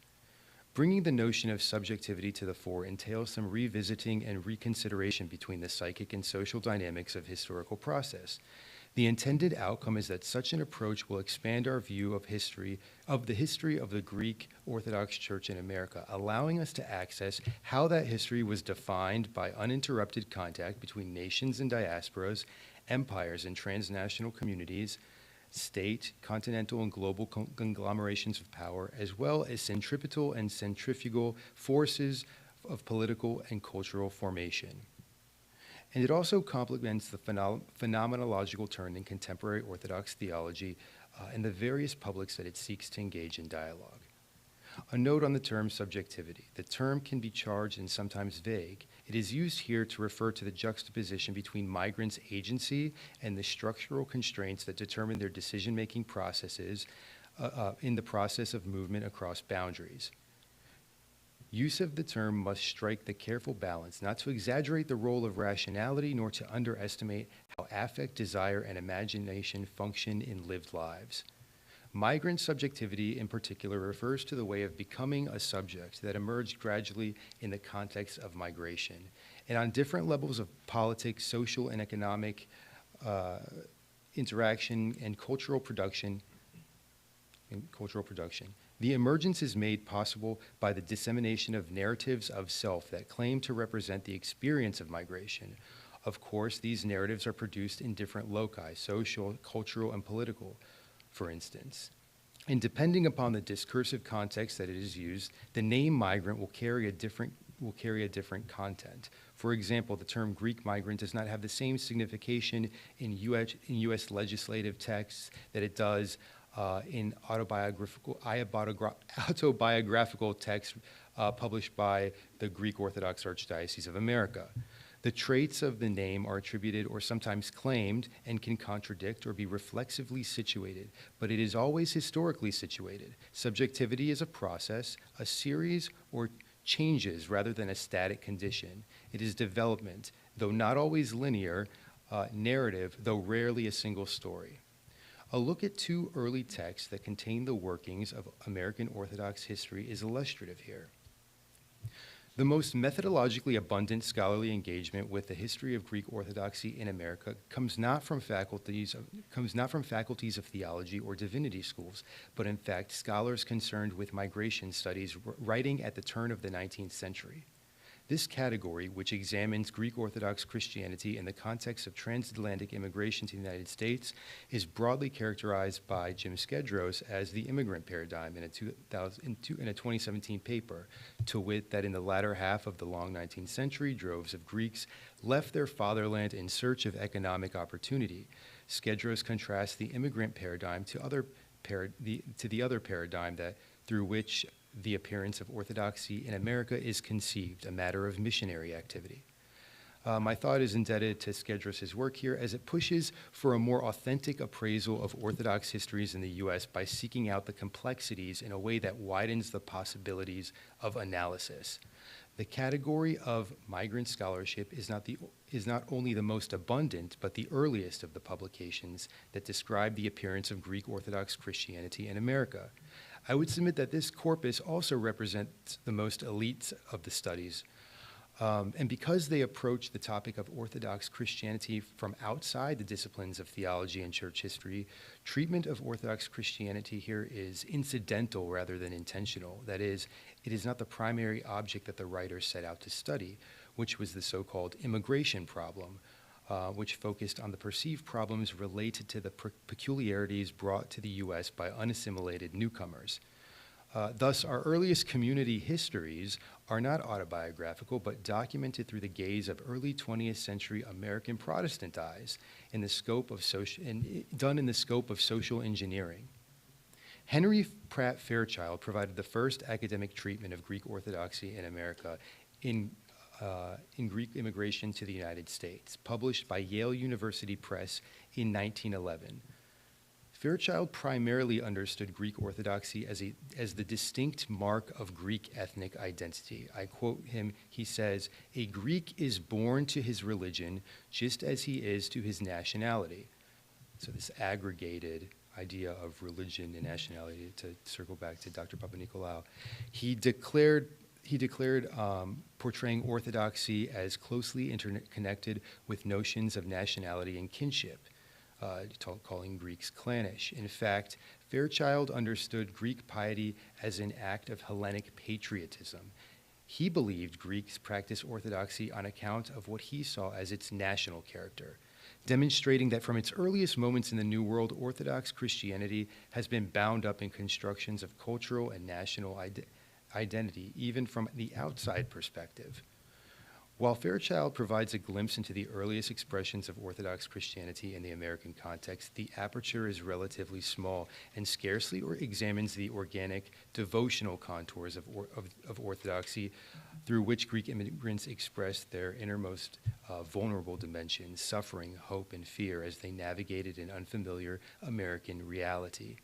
F: Bringing the notion of subjectivity to the fore entails some revisiting and reconsideration between the psychic and social dynamics of historical process. The intended outcome is that such an approach will expand our view of the history of the Greek Orthodox Church in America, allowing us to access how that history was defined by uninterrupted contact between nations and diasporas, empires and transnational communities, state, continental, and global conglomerations of power, as well as centripetal and centrifugal forces of political and cultural formation. And it also complements the phenomenological turn in contemporary Orthodox theology and the various publics that it seeks to engage in dialogue. A note on the term subjectivity. The term can be charged and sometimes vague. It is used here to refer to the juxtaposition between migrants' agency and the structural constraints that determine their decision-making processes in the process of movement across boundaries. Use of the term must strike the careful balance, not to exaggerate the role of rationality, nor to underestimate how affect, desire, and imagination function in lived lives. Migrant subjectivity, in particular, refers to the way of becoming a subject that emerged gradually in the context of migration. And on different levels of politics, social and economic interaction, and cultural production, the emergence is made possible by the dissemination of narratives of self that claim to represent the experience of migration. Of course, these narratives are produced in different loci, social, cultural, and political, for instance. And depending upon the discursive context that it is used, the name migrant will carry a different content. For example, the term Greek migrant does not have the same signification in U.S. legislative texts that it does in autobiographical texts published by the Greek Orthodox Archdiocese of America. The traits of the name are attributed or sometimes claimed and can contradict or be reflexively situated, but it is always historically situated. Subjectivity is a process, a series, or changes rather than a static condition. It is development, though not always linear, narrative, though rarely a single story. A look at two early texts that contain the workings of American Orthodox history is illustrative here. The most methodologically abundant scholarly engagement with the history of Greek Orthodoxy in America comes not from faculties of theology or divinity schools, but in fact scholars concerned with migration studies writing at the turn of the 19th century. This category, which examines Greek Orthodox Christianity in the context of transatlantic immigration to the United States, is broadly characterized by Jim Skedros as the immigrant paradigm in a 2017 paper, to wit that in the latter half of the long 19th century, droves of Greeks left their fatherland in search of economic opportunity. Skedros contrasts the immigrant paradigm to the other paradigm that through which the appearance of orthodoxy in America is conceived, a matter of missionary activity. My thought is indebted to Skedros' work here as it pushes for a more authentic appraisal of Orthodox histories in the U.S. by seeking out the complexities in a way that widens the possibilities of analysis. The category of migrant scholarship is not only the most abundant, but the earliest of the publications that describe the appearance of Greek Orthodox Christianity in America. I would submit that this corpus also represents the most elite of the studies. And because they approach the topic of Orthodox Christianity from outside the disciplines of theology and church history, treatment of Orthodox Christianity here is incidental rather than intentional. That is, it is not the primary object that the writers set out to study, which was the so-called immigration problem, which focused on the perceived problems related to the peculiarities brought to the U.S. by unassimilated newcomers. Thus, our earliest community histories are not autobiographical, but documented through the gaze of early 20th century American Protestant eyes in the scope of done in the scope of social engineering. Henry Pratt Fairchild provided the first academic treatment of Greek Orthodoxy in America in Greek immigration to the United States, published by Yale University Press in 1911. Fairchild primarily understood Greek Orthodoxy as the distinct mark of Greek ethnic identity. I quote him, he says, "A Greek is born to his religion just as he is to his nationality." So this aggregated idea of religion and nationality, to circle back to Dr. Papanikolaou. He declared portraying orthodoxy as closely interconnected with notions of nationality and kinship. calling Greeks clannish. In fact, Fairchild understood Greek piety as an act of Hellenic patriotism. He believed Greeks practiced orthodoxy on account of what he saw as its national character, demonstrating that from its earliest moments in the New World, Orthodox Christianity has been bound up in constructions of cultural and national identity, even from the outside perspective. While Fairchild provides a glimpse into the earliest expressions of Orthodox Christianity in the American context, the aperture is relatively small and scarcely examines the organic, devotional contours of Orthodoxy through which Greek immigrants expressed their innermost vulnerable dimensions, suffering, hope, and fear as they navigated an unfamiliar American reality.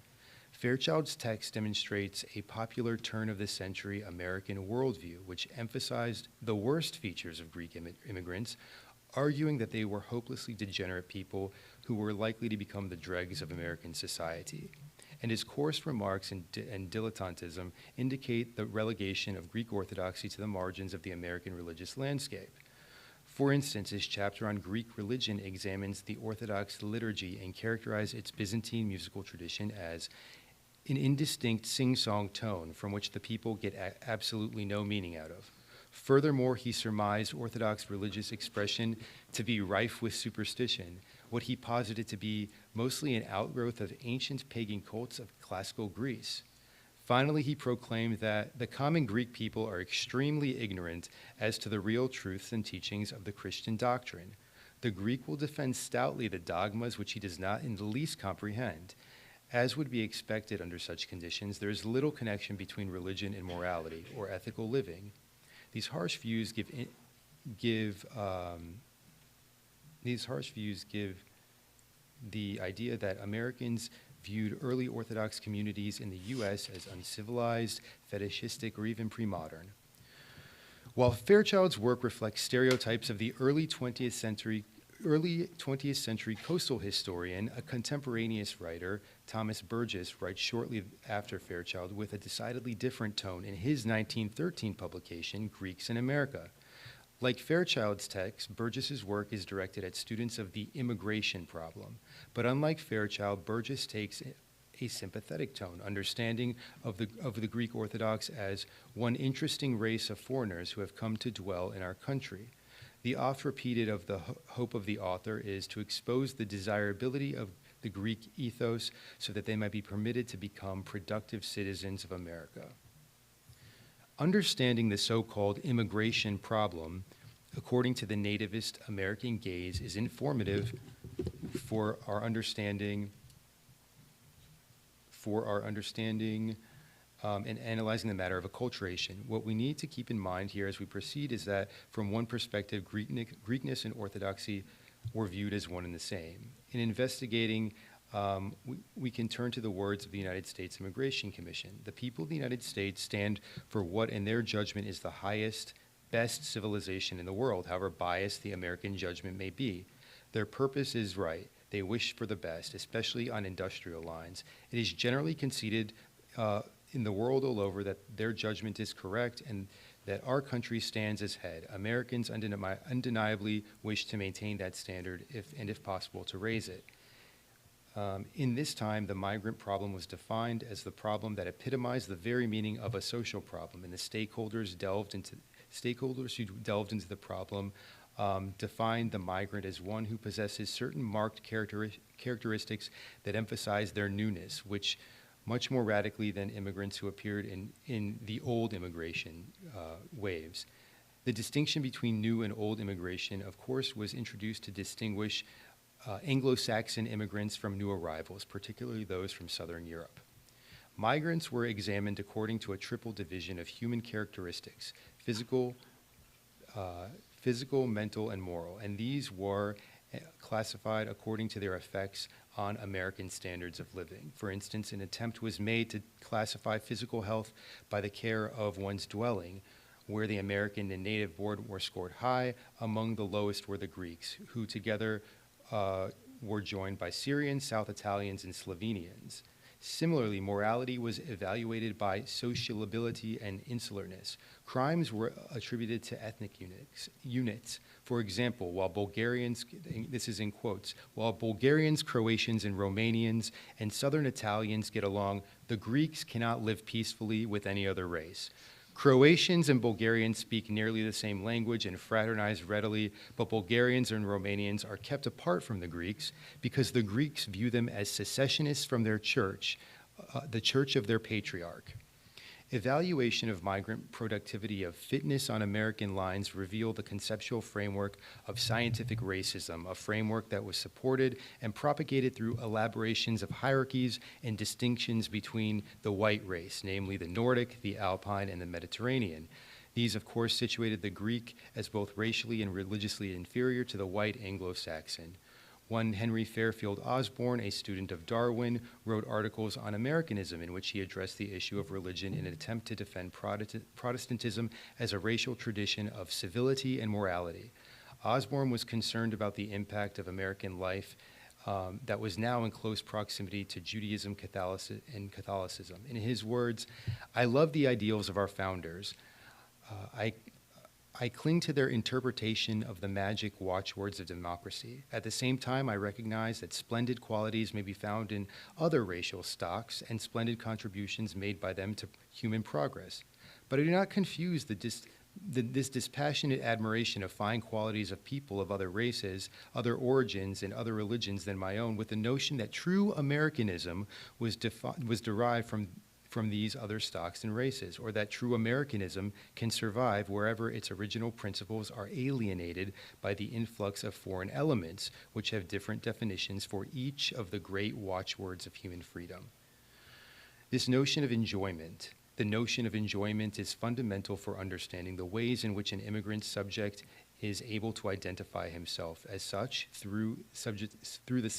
F: Fairchild's text demonstrates a popular turn-of-the-century American worldview, which emphasized the worst features of Greek immigrants, arguing that they were hopelessly degenerate people who were likely to become the dregs of American society. And his coarse remarks and dilettantism indicate the relegation of Greek orthodoxy to the margins of the American religious landscape. For instance, his chapter on Greek religion examines the Orthodox liturgy and characterizes its Byzantine musical tradition as an indistinct sing-song tone from which the people get absolutely no meaning out of. Furthermore, he surmised Orthodox religious expression to be rife with superstition, what he posited to be mostly an outgrowth of ancient pagan cults of classical Greece. Finally, he proclaimed that the common Greek people are extremely ignorant as to the real truths and teachings of the Christian doctrine. The Greek will defend stoutly the dogmas which he does not in the least comprehend. As would be expected under such conditions, there is little connection between religion and morality or ethical living. These harsh views give the idea that Americans viewed early Orthodox communities in the U.S. as uncivilized, fetishistic, or even pre-modern. While Fairchild's work reflects stereotypes of the early 20th century coastal historian, a contemporaneous writer, Thomas Burgess, writes shortly after Fairchild with a decidedly different tone in his 1913 publication, Greeks in America. Like Fairchild's text, Burgess's work is directed at students of the immigration problem. But unlike Fairchild, Burgess takes a sympathetic tone, understanding of the Greek Orthodox as one interesting race of foreigners who have come to dwell in our country. The oft-repeated of the hope of the author is to expose the desirability of the Greek ethos so that they might be permitted to become productive citizens of America. Understanding the so-called immigration problem, according to the nativist American gaze, is informative for our understanding and analyzing the matter of acculturation. What we need to keep in mind here as we proceed is that from one perspective, Greekness and Orthodoxy were viewed as one and the same. In investigating, we can turn to the words of the United States Immigration Commission. The people of the United States stand for what in their judgment is the highest, best civilization in the world, however biased the American judgment may be. Their purpose is right. They wish for the best, especially on industrial lines. It is generally conceded in the world all over that their judgment is correct and that our country stands as head. Americans undeniably wish to maintain that standard if possible to raise it. In this time, the migrant problem was defined as the problem that epitomized the very meaning of a social problem, and the stakeholders who delved into the problem defined the migrant as one who possesses certain marked characteristics that emphasize their newness, which much more radically than immigrants who appeared in the old immigration waves. The distinction between new and old immigration, of course, was introduced to distinguish Anglo-Saxon immigrants from new arrivals, particularly those from Southern Europe. Migrants were examined according to a triple division of human characteristics: physical, mental, and moral, and these were classified according to their effects on American standards of living. For instance, an attempt was made to classify physical health by the care of one's dwelling, where the American and native born were scored high. Among the lowest were the Greeks, who together were joined by Syrians, South Italians, and Slovenians. Similarly, morality was evaluated by sociability and insularness. Crimes were attributed to ethnic units. For example, while Bulgarians, this is in quotes, while Bulgarians, Croatians, and Romanians and Southern Italians get along, the Greeks cannot live peacefully with any other race. Croatians and Bulgarians speak nearly the same language and fraternize readily, but Bulgarians and Romanians are kept apart from the Greeks because the Greeks view them as secessionists from their church, the church of their patriarch. Evaluation of migrant productivity of fitness on American lines revealed the conceptual framework of scientific racism, a framework that was supported and propagated through elaborations of hierarchies and distinctions between the white race, namely the Nordic, the Alpine, and the Mediterranean. These, of course, situated the Greek as both racially and religiously inferior to the white Anglo-Saxon. One Henry Fairfield Osborne, a student of Darwin, wrote articles on Americanism in which he addressed the issue of religion in an attempt to defend Protestantism as a racial tradition of civility and morality. Osborne was concerned about the impact of American life that was now in close proximity to Judaism and Catholicism. In his words, "I love the ideals of our founders. I cling to their interpretation of the magic watchwords of democracy. At the same time, I recognize that splendid qualities may be found in other racial stocks and splendid contributions made by them to human progress. But I do not confuse this dispassionate admiration of fine qualities of people of other races, other origins, and other religions than my own with the notion that true Americanism was derived from these other stocks and races, or that true Americanism can survive wherever its original principles are alienated by the influx of foreign elements, which have different definitions for each of the great watchwords of human freedom." This notion of enjoyment, the notion of enjoyment is fundamental for understanding the ways in which an immigrant subject is able to identify himself as such through the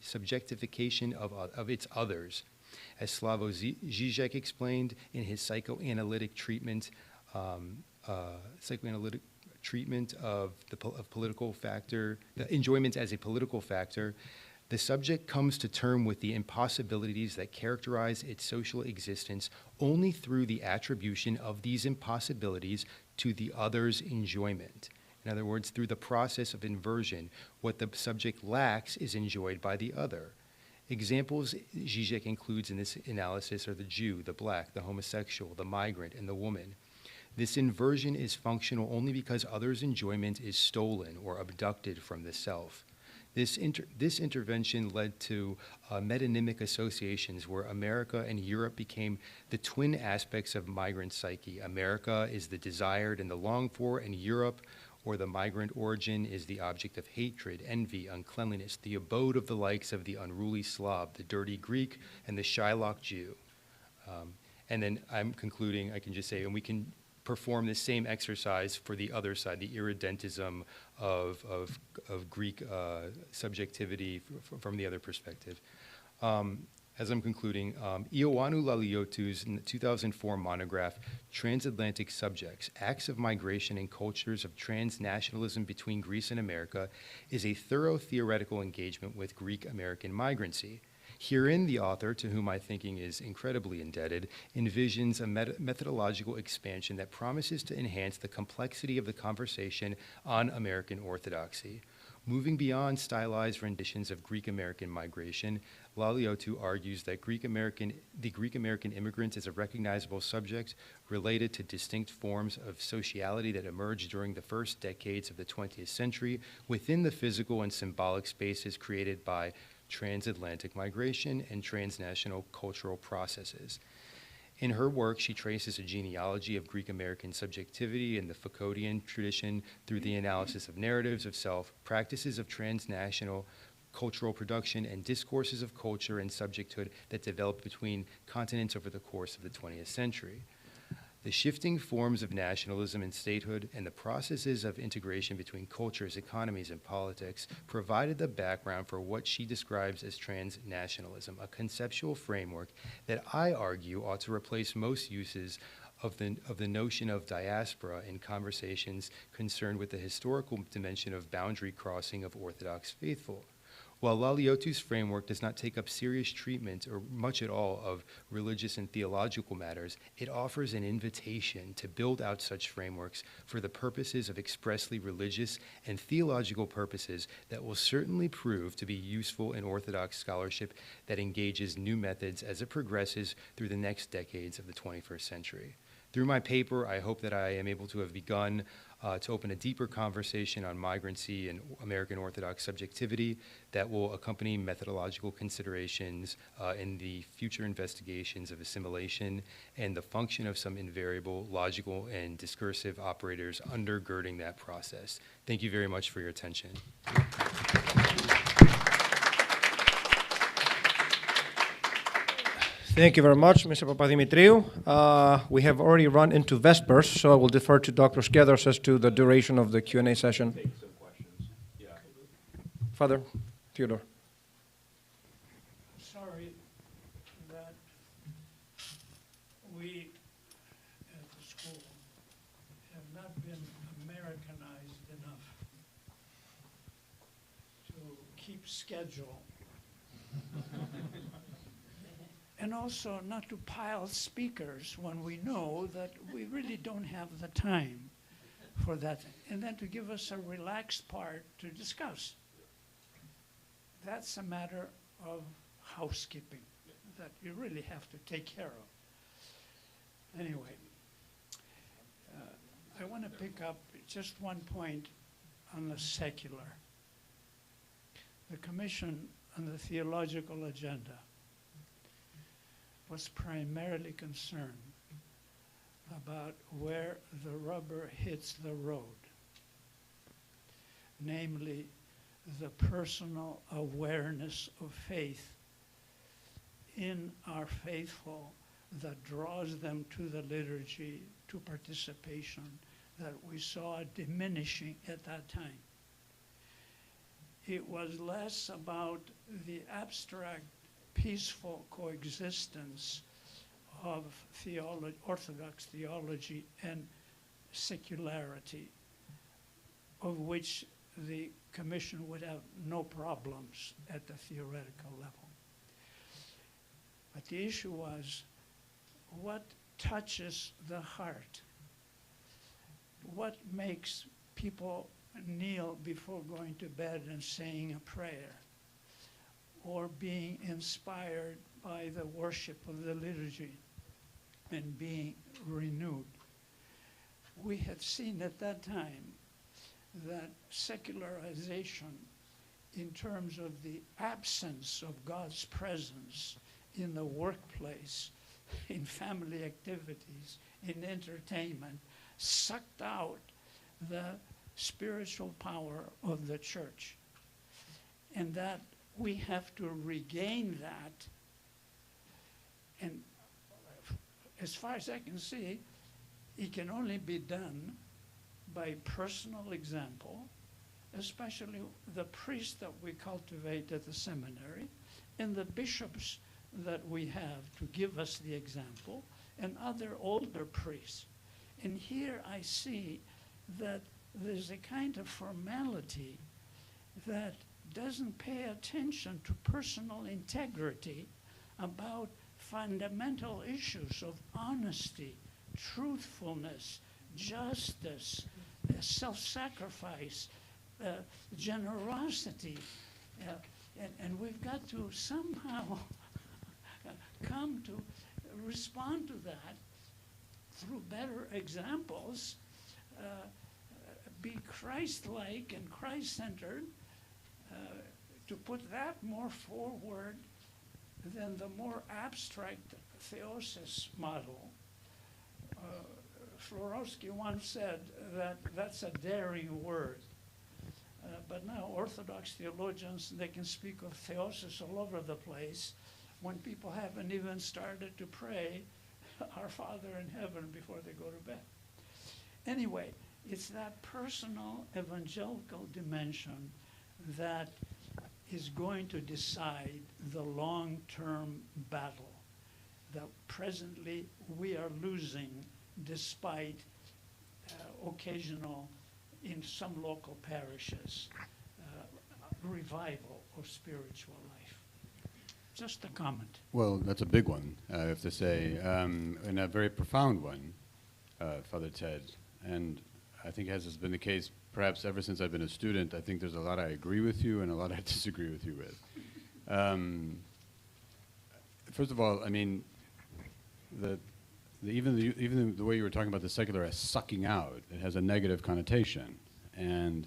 F: subjectification of its others. As Slavoj Žižek explained in his psychoanalytic treatment of political factor, the enjoyment as a political factor, the subject comes to terms with the impossibilities that characterize its social existence only through the attribution of these impossibilities to the other's enjoyment. In other words, through the process of inversion, what the subject lacks is enjoyed by the other. Examples Žižek includes in this analysis are the Jew, the black, the homosexual, the migrant, and the woman. This inversion is functional only because others' enjoyment is stolen or abducted from the self. This intervention led to metonymic associations where America and Europe became the twin aspects of migrant psyche. America is the desired and the longed for, and Europe, or the migrant origin, is the object of hatred, envy, uncleanliness, the abode of the likes of the unruly Slav, the dirty Greek, and the Shylock Jew. And then I'm concluding, I can just say, and we can perform the same exercise for the other side, the irredentism of Greek subjectivity from the other perspective. As I'm concluding, Ioannou Laliotu's 2004 monograph, Transatlantic Subjects, Acts of Migration and Cultures of Transnationalism Between Greece and America, is a thorough theoretical engagement with Greek-American migrancy. Herein, the author, to whom my thinking is incredibly indebted, envisions a methodological expansion that promises to enhance the complexity of the conversation on American orthodoxy. Moving beyond stylized renditions of Greek-American migration, Laliotou argues that the Greek-American immigrant is a recognizable subject related to distinct forms of sociality that emerged during the first decades of the 20th century within the physical and symbolic spaces created by transatlantic migration and transnational cultural processes. In her work, she traces a genealogy of Greek-American subjectivity and the Foucauldian tradition through the analysis of narratives of self, practices of transnational cultural production, and discourses of culture and subjecthood that developed between continents over the course of the 20th century. The shifting forms of nationalism and statehood and the processes of integration between cultures, economies, and politics provided the background for what she describes as transnationalism, a conceptual framework that I argue ought to replace most uses of the notion of diaspora in conversations concerned with the historical dimension of boundary crossing of Orthodox faithful. While Laliotu's framework does not take up serious treatment or much at all of religious and theological matters, it offers an invitation to build out such frameworks for the purposes of expressly religious and theological purposes that will certainly prove to be useful in Orthodox scholarship that engages new methods as it progresses through the next decades of the 21st century. Through my paper, I hope that I am able to have begun to open a deeper conversation on migrancy and American Orthodox subjectivity that will accompany methodological considerations in the future investigations of assimilation and the function of some invariable logical and discursive operators undergirding that process. Thank you very much for your attention.
A: Thank you very much, Mr. Papadimitriou. We have already run into Vespers, so I will defer to Dr. Skedros as to the duration of the Q&A session.
C: Take some questions. Yeah.
A: Father Theodore.
G: Sorry that we at the school have not been Americanized enough to keep schedule. And also not to pile speakers when we know that we really don't have the time for that. And then to give us a relaxed part to discuss. That's a matter of housekeeping that you really have to take care of. Anyway, I want to pick up just one point on the secular. The Commission on the Theological Agenda was primarily concerned about where the rubber hits the road, namely the personal awareness of faith in our faithful that draws them to the liturgy, to participation, that we saw diminishing at that time. It was less about the abstract peaceful coexistence of Orthodox theology and secularity, of which the Commission would have no problems at the theoretical level. But the issue was, what touches the heart? What makes people kneel before going to bed and saying a prayer, or being inspired by the worship of the liturgy and being renewed? We had seen at that time that secularization, in terms of the absence of God's presence in the workplace, in family activities, in entertainment, sucked out the spiritual power of the church. And that we have to regain that. And as far as I can see, it can only be done by personal example, especially the priests that we cultivate at the seminary and the bishops that we have to give us the example, and other older priests. And here I see that there's a kind of formality that doesn't pay attention to personal integrity about fundamental issues of honesty, truthfulness, justice, self-sacrifice, generosity. And we've got to somehow come to respond to that through better examples, be Christ-like and Christ-centered, to put that more forward than the more abstract theosis model. Florovsky once said that that's a daring word. But now Orthodox theologians, they can speak of theosis all over the place when people haven't even started to pray our Father in heaven before they go to bed. Anyway, it's that personal evangelical dimension that is going to decide the long-term battle that presently we are losing despite occasional, in some local parishes, revival of spiritual life? Just a comment.
B: Well, that's a big one, I have to say, and a very profound one, Father Ted. And I think as has been the case perhaps ever since I've been a student, I think there's a lot I agree with you and a lot I disagree with you with. First of all, I mean, even the way you were talking about the secular as sucking out, it has a negative connotation. And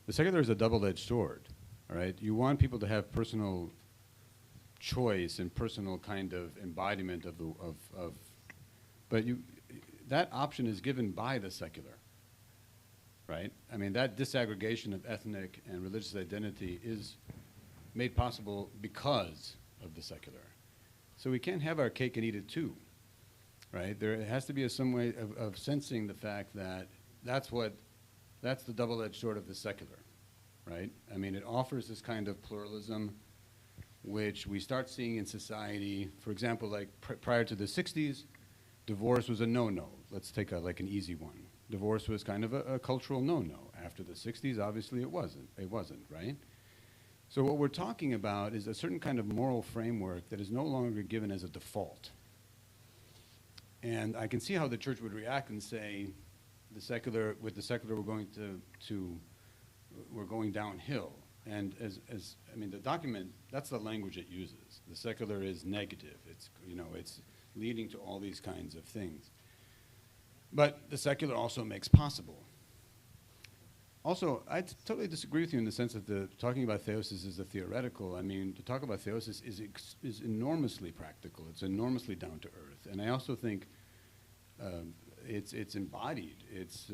B: the secular is a double-edged sword, all right? You want people to have personal choice and personal kind of embodiment but that option is given by the secular, right? I mean, that disaggregation of ethnic and religious identity is made possible because of the secular. So we can't have our cake and eat it too, right? There has to be some way of sensing the fact that that's the double-edged sword of the secular, right? I mean, it offers this kind of pluralism which we start seeing in society. For example, like prior to the 60s, divorce was a no-no. Let's take like an easy one. Divorce was kind of a cultural no-no. After the 60s, obviously it wasn't, right? So what we're talking about is a certain kind of moral framework that is no longer given as a default. And I can see how the church would react and say, with the secular we're going downhill. And I mean, the document, that's the language it uses. The secular is negative. It's leading to all these kinds of things. But the secular also makes possible. Also, I totally disagree with you in the sense that talking about theosis is a theoretical. I mean, to talk about theosis is enormously practical. It's enormously down to earth. And I also think it's embodied. It's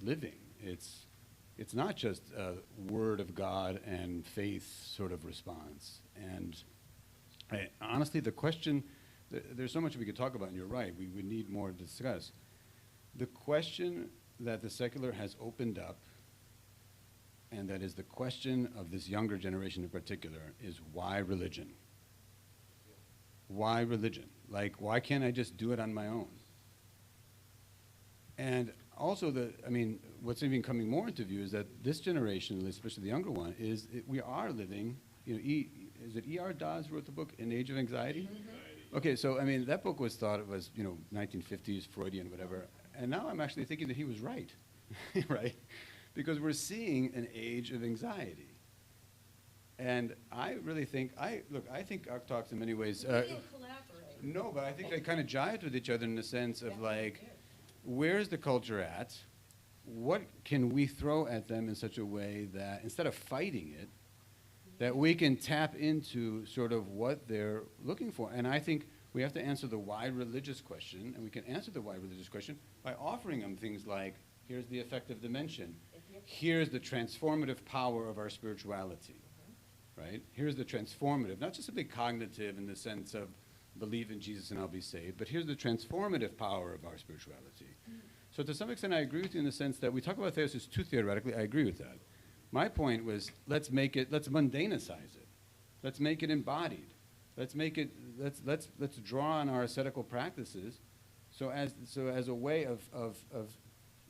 B: living. It's not just a word of God and faith sort of response. And honestly, the question, there's so much we could talk about, and you're right, we would need more to discuss. The question that the secular has opened up, and that is the question of this younger generation in particular, is why religion? Why religion? Like, why can't I just do it on my own? And also, what's even coming more into view is that this generation, especially the younger one, we are living, is it E.R. Dawes wrote the book, An Age of Anxiety? Okay, so, I mean, that book was thought it was, 1950s, Freudian, whatever. And now I'm actually thinking that he was right, right? Because we're seeing an age of anxiety. And I really think, I think Archdiocese in many ways...
D: We didn't collaborate.
B: No, but I think they kind of jived with each other in the sense of like, where's the culture at? What can we throw at them in such a way that instead of fighting it, that we can tap into sort of what they're looking for? And I think we have to answer the why religious question, and we can answer the why religious question by offering them things like, here's the affective dimension. Here's the transformative power of our spirituality, right? Here's the transformative, not just simply cognitive in the sense of believe in Jesus and I'll be saved, but here's the transformative power of our spirituality. So to some extent, I agree with you in the sense that we talk about theosis too theoretically. I agree with that. My point was, let's mundanicize it. Let's make it embodied. Let's draw on our ascetical practices so as a way of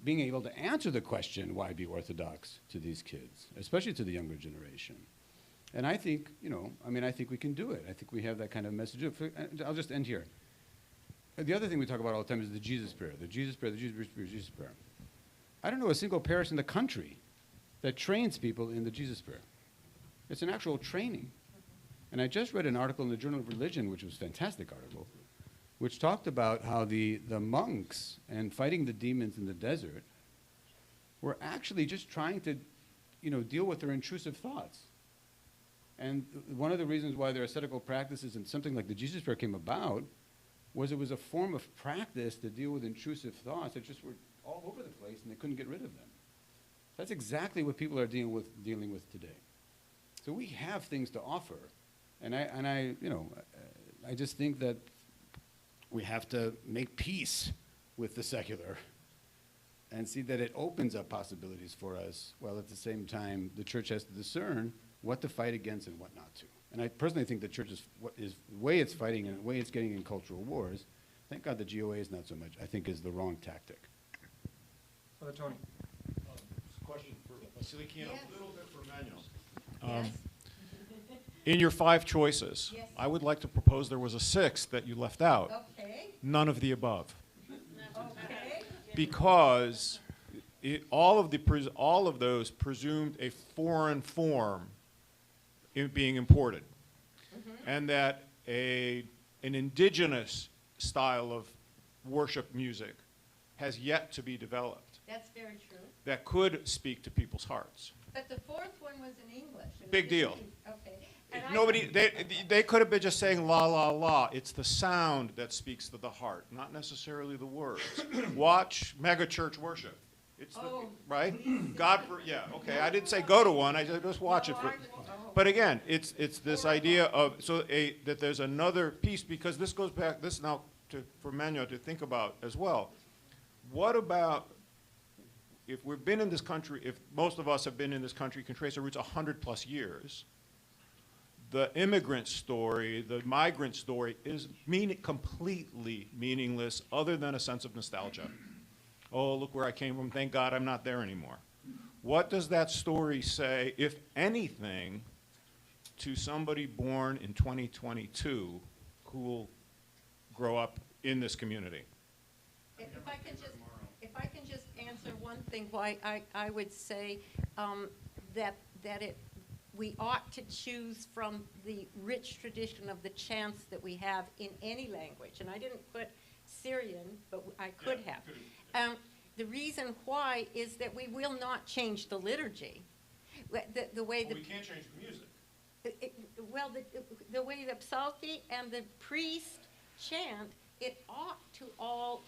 B: being able to answer the question, why be Orthodox, to these kids, especially to the younger generation. And I think, I think we can do it. I think we have that kind of message. I'll just end here. The other thing we talk about all the time is the Jesus prayer, the Jesus prayer, the Jesus prayer. I don't know a single parish in the country that trains people in the Jesus prayer. It's an actual training. And I just read an article in the Journal of Religion, which was a fantastic article, which talked about how the monks and fighting the demons in the desert were actually just trying to, deal with their intrusive thoughts. And one of the reasons why their ascetical practices and something like the Jesus prayer came about was it was a form of practice to deal with intrusive thoughts that just were all over the place and they couldn't get rid of them. That's exactly what people are dealing with today. So we have things to offer. And I just think that we have to make peace with the secular and see that it opens up possibilities for us, while at the same time the church has to discern what to fight against and what not to. And I personally think the church is the way it's fighting and the way it's getting in cultural wars, thank God the GOA is not so much, I think is the wrong tactic.
A: Father Tony.
H: Question for Basilikian, a little bit for Manuel.
D: Yes.
H: In your 5 choices,
D: Yes.
H: I would like to propose there was a 6th that you left out.
D: Okay.
H: None of the above.
D: Okay.
H: Because all of those presumed a foreign form being imported, and that an indigenous style of worship music has yet to be developed
D: That's very true.
H: that could speak to people's hearts.
D: But the fourth one was in English. and
H: Big
D: it
H: deal.
D: didn't- Okay. And
H: They could have been just saying la la la. It's the sound that speaks to the heart, not necessarily the words. Watch megachurch worship. It's
D: Oh,
H: right. God for okay. I didn't say go to one. I said just watch it. But again, it's this idea of that there's another piece, because this goes back now for Manuel to think about as well. What about if we've been in this country? If most of us have been in this country, can trace our roots 100+ years. The immigrant story, the migrant story, is completely meaningless, other than a sense of nostalgia. Oh, look where I came from. Thank God I'm not there anymore. What does that story say, if anything, to somebody born in 2022 who will grow up in this community?
D: If I can just answer one thing, why I would say that we ought to choose from the rich tradition of the chants that we have in any language. And I didn't put Syrian, but I could have. The reason why is that we will not change the liturgy. The way
H: We can't change the music.
D: the way the psalty and the priest chant, it ought to all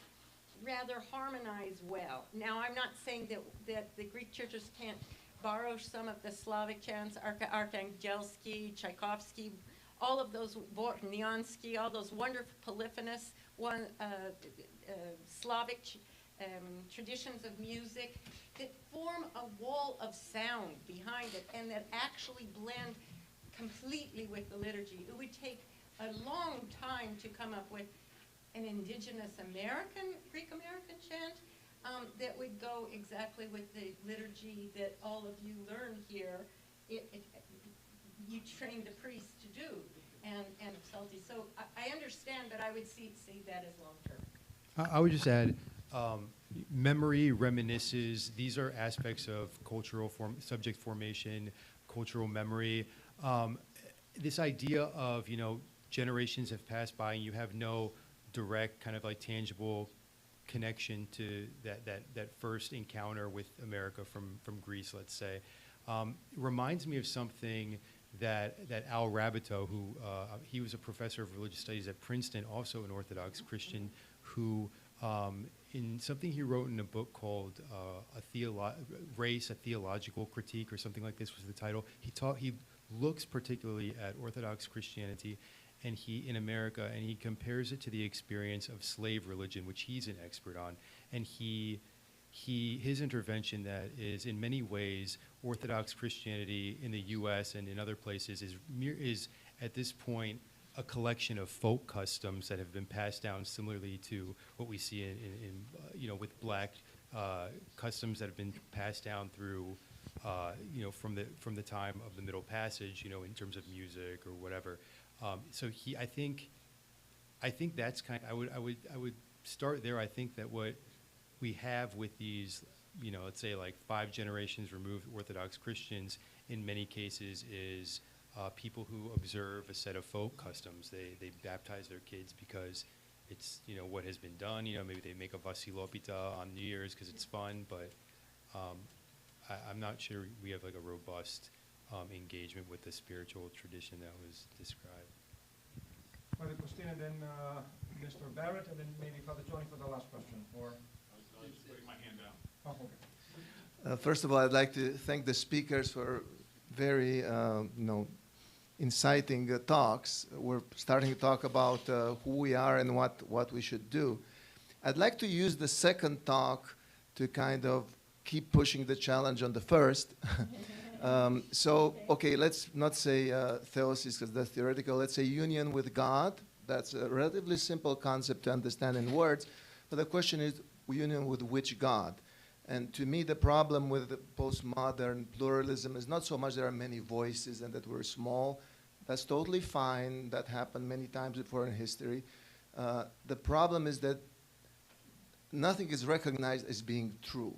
D: rather harmonize well. Now, I'm not saying that the Greek churches can't borrow some of the Slavic chants, Archangelsky, Tchaikovsky, all of those, Bortniansky, all those wonderful polyphonous Slavic traditions of music that form a wall of sound behind it and that actually blend completely with the liturgy. It would take a long time to come up with an indigenous Greek-American chant that would go exactly with the liturgy that all of you learn here. You train the priest to do, and psalty. So I understand, but I would see that as long-term.
F: I would just add, memory, reminiscences, these are aspects of cultural subject formation, cultural memory. This idea of, generations have passed by and you have no direct kind of like tangible connection to that first encounter with America from Greece, let's say, reminds me of something that Al Rabito, who he was a professor of religious studies at Princeton, also an Orthodox Christian, who in something he wrote in a book called Race, a Theological Critique, or something like this was the title. He looks particularly at Orthodox Christianity and in America, and he compares it to the experience of slave religion, which he's an expert on. And his intervention that is in many ways Orthodox Christianity in the U.S. and in other places is at this point a collection of folk customs that have been passed down similarly to what we see in with black customs that have been passed down through from the time of the Middle Passage, in terms of music or whatever. So I think that's I would start there. I think that what we have with these, let's say like 5 generations removed Orthodox Christians, in many cases is people who observe a set of folk customs. They baptize their kids because it's what has been done. Maybe they make a Vasilopita on New Year's because it's fun, but I'm not sure we have like a robust engagement with the spiritual tradition that was described.
A: Father Costin, and then Mr. Barrett, and then maybe Father Tony for the last question. Or
H: I was putting my hand down.
A: oh, okay.
I: First of all, I'd like to thank the speakers for very, inciting talks. We're starting to talk about who we are and what we should do. I'd like to use the second talk to kind of keep pushing the challenge on the first. Okay, let's not say theosis because that's theoretical. Let's say union with God. That's a relatively simple concept to understand in words. But the question is, union with which God? And to me, the problem with the postmodern pluralism is not so much there are many voices and that we're small. That's totally fine. That happened many times before in history. The problem is that nothing is recognized as being true.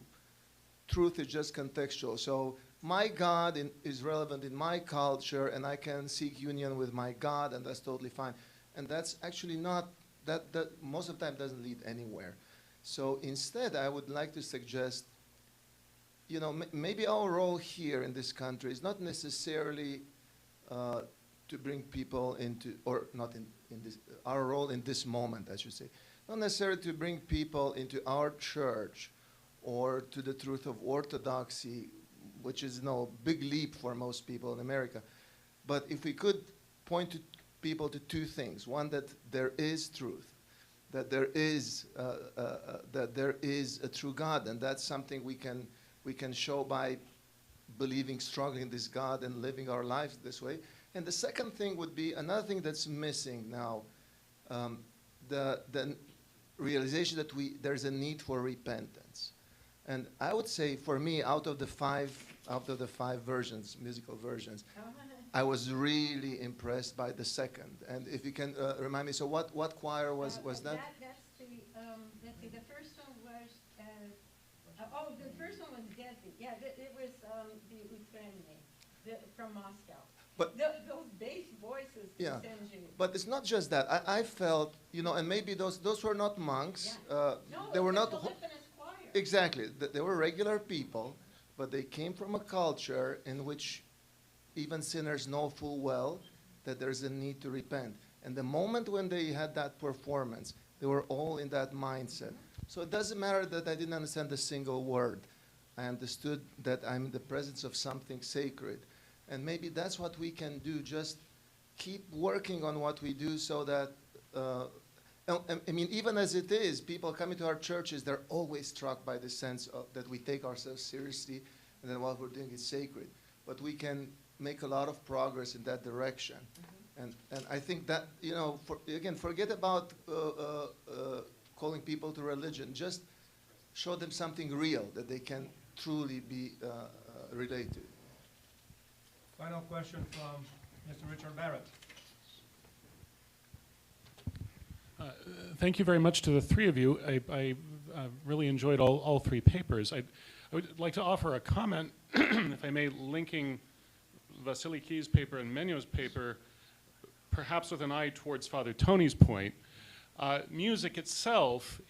I: Truth is just contextual. So my God is relevant in my culture, and I can seek union with my God, and that's totally fine. And that's actually not, that most of the time doesn't lead anywhere. So instead, I would like to suggest, you know, maybe our role here in this country is not necessarily to bring people into, or not in this, our role in this moment, I should say, not necessarily to bring people into our church or to the truth of orthodoxy, which is no big leap for most people in America. But if we could point to people to two things: one, that there is truth, that there is a true God, and that's something we can show by believing strongly in this God and living our lives this way. And the second thing would be another thing that's missing now, the realization that there's a need for repentance. And I would say, for me, out of the five versions, musical versions, I was really impressed by the second. And if you can remind me, so what choir was that?
D: That's let's see, the first one was, the first one was Desi. Yeah, it was the Ukrainian, from Moscow.
I: But
D: those bass voices,
I: yeah,
D: send you.
I: but it's not just that. I felt, you know, and maybe those were not monks.
D: Yeah.
I: They were not.
D: Choir.
I: Exactly. They were regular people, but they came from a culture in which even sinners know full well that there's a need to repent. And the moment when they had that performance, they were all in that mindset. So it doesn't matter that I didn't understand a single word. I understood that I'm in the presence of something sacred. And maybe that's what we can do, just keep working on what we do so that, I mean, even as it is, people coming to our churches, they're always struck by the sense of that we take ourselves seriously and that what we're doing is sacred. But we can make a lot of progress in that direction. And I think that, you know, again, forget about calling people to religion. Just show them something real that they can truly be related.
A: Final question from Mr. Richard Barrett.
J: Thank you very much to the three of you. I really enjoyed all three papers. I would like to offer a comment, if I may, linking Vasily Key's paper and Menyo's paper, perhaps with an eye towards Father Tony's point. Music itself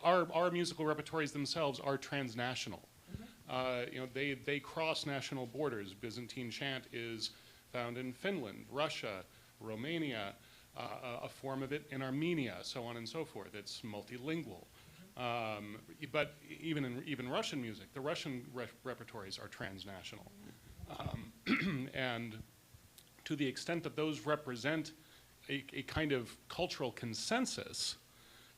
J: our musical repertories themselves are transnational. You know, they cross national borders. Byzantine chant is found in Finland, Russia, Romania, a form of it in Armenia, so on and so forth. It's multilingual. But even Russian music, the Russian repertories are transnational. And to the extent that those represent a kind of cultural consensus,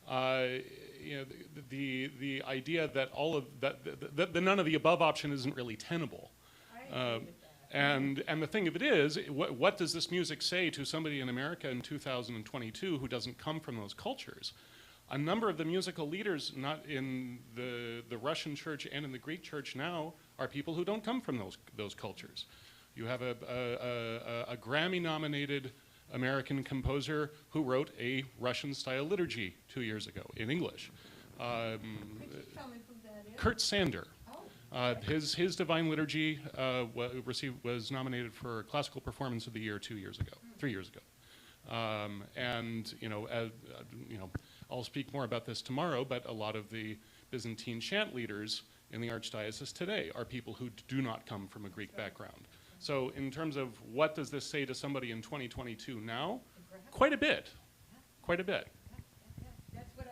J: you know, the idea that all of that the none of the above option isn't really tenable. And the thing of it is, what does this music say to somebody in America in 2022 who doesn't come from those cultures? A number of the musical leaders, not in the Russian church and in the Greek church now, are people who don't come from those cultures. You have a Grammy-nominated American composer who wrote a Russian-style liturgy 2 years ago in English.
D: Could you tell me who that is?
J: Kurt Sander.
D: Oh.
J: His Divine Liturgy was nominated for Classical Performance of the Year 3 years ago. And you know, I'll speak more about this tomorrow, but a lot of the Byzantine chant leaders in the Archdiocese today are people who do not come from a Greek background. So in terms of what does this say to somebody in 2022 now? Quite a bit. Quite a bit.
D: That's what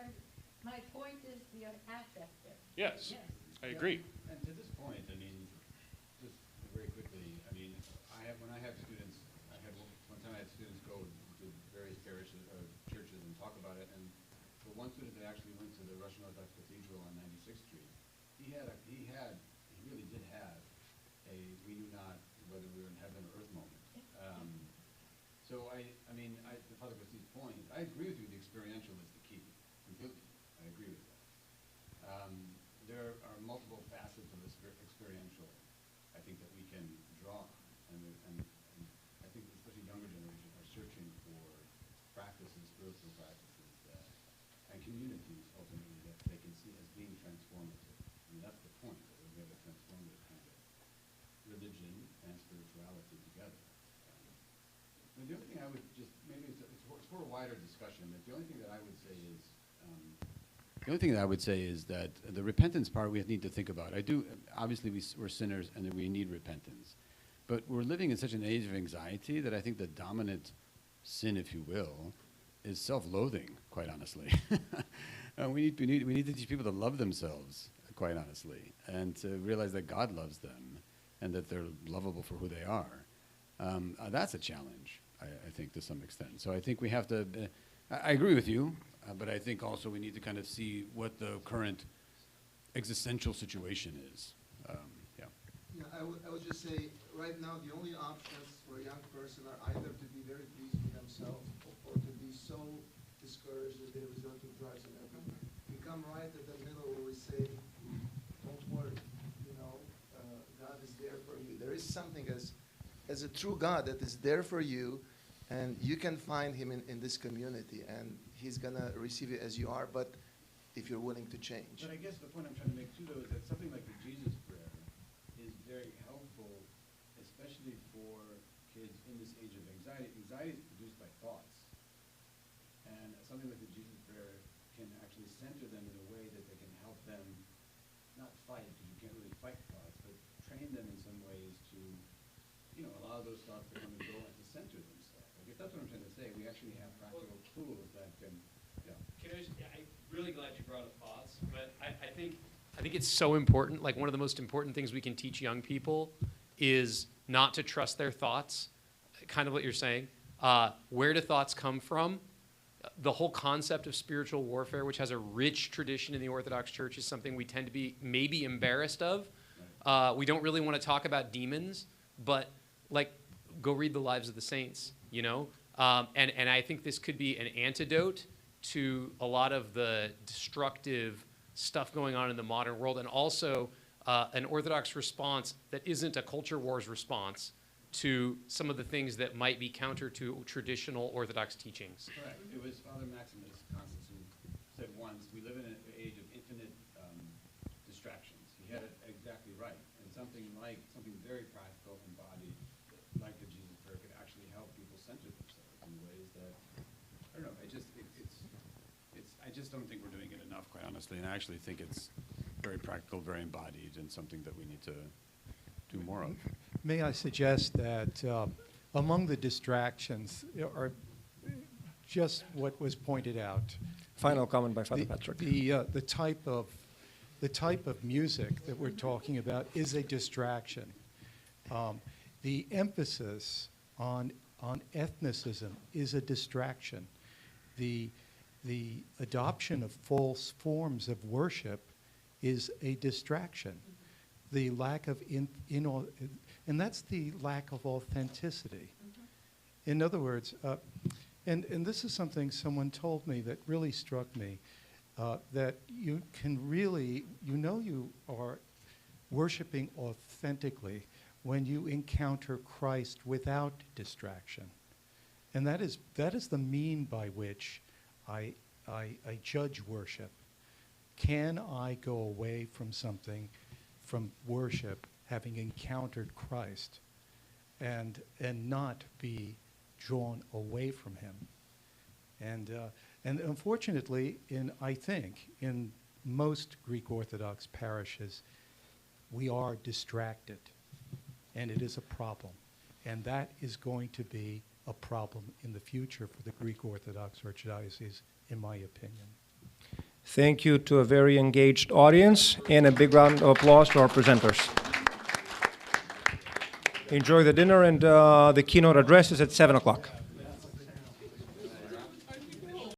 D: my point is the affect there.
J: Yes, I agree.
B: And to this point, I mean, just very quickly, I mean, when I have students, one time I had students go to various parishes or churches and talk about it, and for one student that actually went to the Russian Orthodox Cathedral on 96th Street, he really did have a we knew not whether we were in heaven or earth moment. So I mean, to Father Garcia's point, I agree with you. The experiential is the key, completely. I agree with that. There religion and spirituality together. The only thing I would just, maybe it's for a wider discussion, but the only thing that I would say is, that the repentance part we need to think about. Obviously we're sinners and that we need repentance. But we're living in such an age of anxiety that I think the dominant sin, if you will, is self-loathing, quite honestly. We need to teach people to love themselves, quite honestly, and to realize that God loves them and that they're lovable for who they are. That's a challenge, I think, to some extent. So I think we have to, I agree with you, but I think also we need to kind of see what the current existential situation is.
I: Yeah, I would just say, right now, the only options for a young person are either to be very pleased with themselves or to be so discouraged that they resort to drugs and alcohol. We come right at the middle where we say, don't worry, God is there for you. There is something as a true God that is there for you, and you can find him in this community, and he's going to receive you as you are, but if you're willing to change.
B: But I guess the point I'm trying to make, too, though, is that something like the Jesus prayer is very helpful, especially for kids in this age of anxiety. Anxiety is produced by thoughts. And something like the Jesus prayer can actually center them in a way that they can help them not fight, because you can't really fight thoughts, but train them in some ways to, allow those thoughts to come and go and to center themselves. I guess that's what I'm trying to say. We actually have practical tools that can,
C: I'm really glad you brought up thoughts, but I think it's so important. Like, one of the most important things we can teach young people is not to trust their thoughts, kind of what you're saying. Where do thoughts come from? The whole concept of spiritual warfare, which has a rich tradition in the Orthodox Church, is something we tend to be maybe embarrassed of. We don't really want to talk about demons, but go read the lives of the saints, and I think this could be an antidote to a lot of the destructive stuff going on in the modern world, and also an Orthodox response that isn't a culture wars response to some of the things that might be counter to traditional Orthodox teachings.
B: Correct. It was Father Maximus Constance who said once, we live in an age of infinite distractions. He had it exactly right. And something very practical, embodied, like the Jesus prayer, could actually help people center themselves in ways that, I don't know, I just don't think we're doing it enough, quite honestly. And I actually think it's very practical, very embodied, and something that we need to do more of.
K: May I suggest that among the distractions are just what was pointed out.
A: Final comment by Father Patrick.
K: The type of music that we're talking about is a distraction. The emphasis on ethnicism is a distraction. The adoption of false forms of worship is a distraction. The lack of and that's the lack of authenticity. In other words, and this is something someone told me that really struck me, that you can really, you are worshiping authentically when you encounter Christ without distraction. And that is the mean by which I judge worship. Can I go away from something, from worship, having encountered Christ, and not be drawn away from him? And unfortunately, I think in most Greek Orthodox parishes, we are distracted, and it is a problem. And that is going to be a problem in the future for the Greek Orthodox Archdiocese, in my opinion.
A: Thank you to a very engaged audience, and a big round of applause to our presenters. Enjoy the dinner, and the keynote address is at 7 o'clock.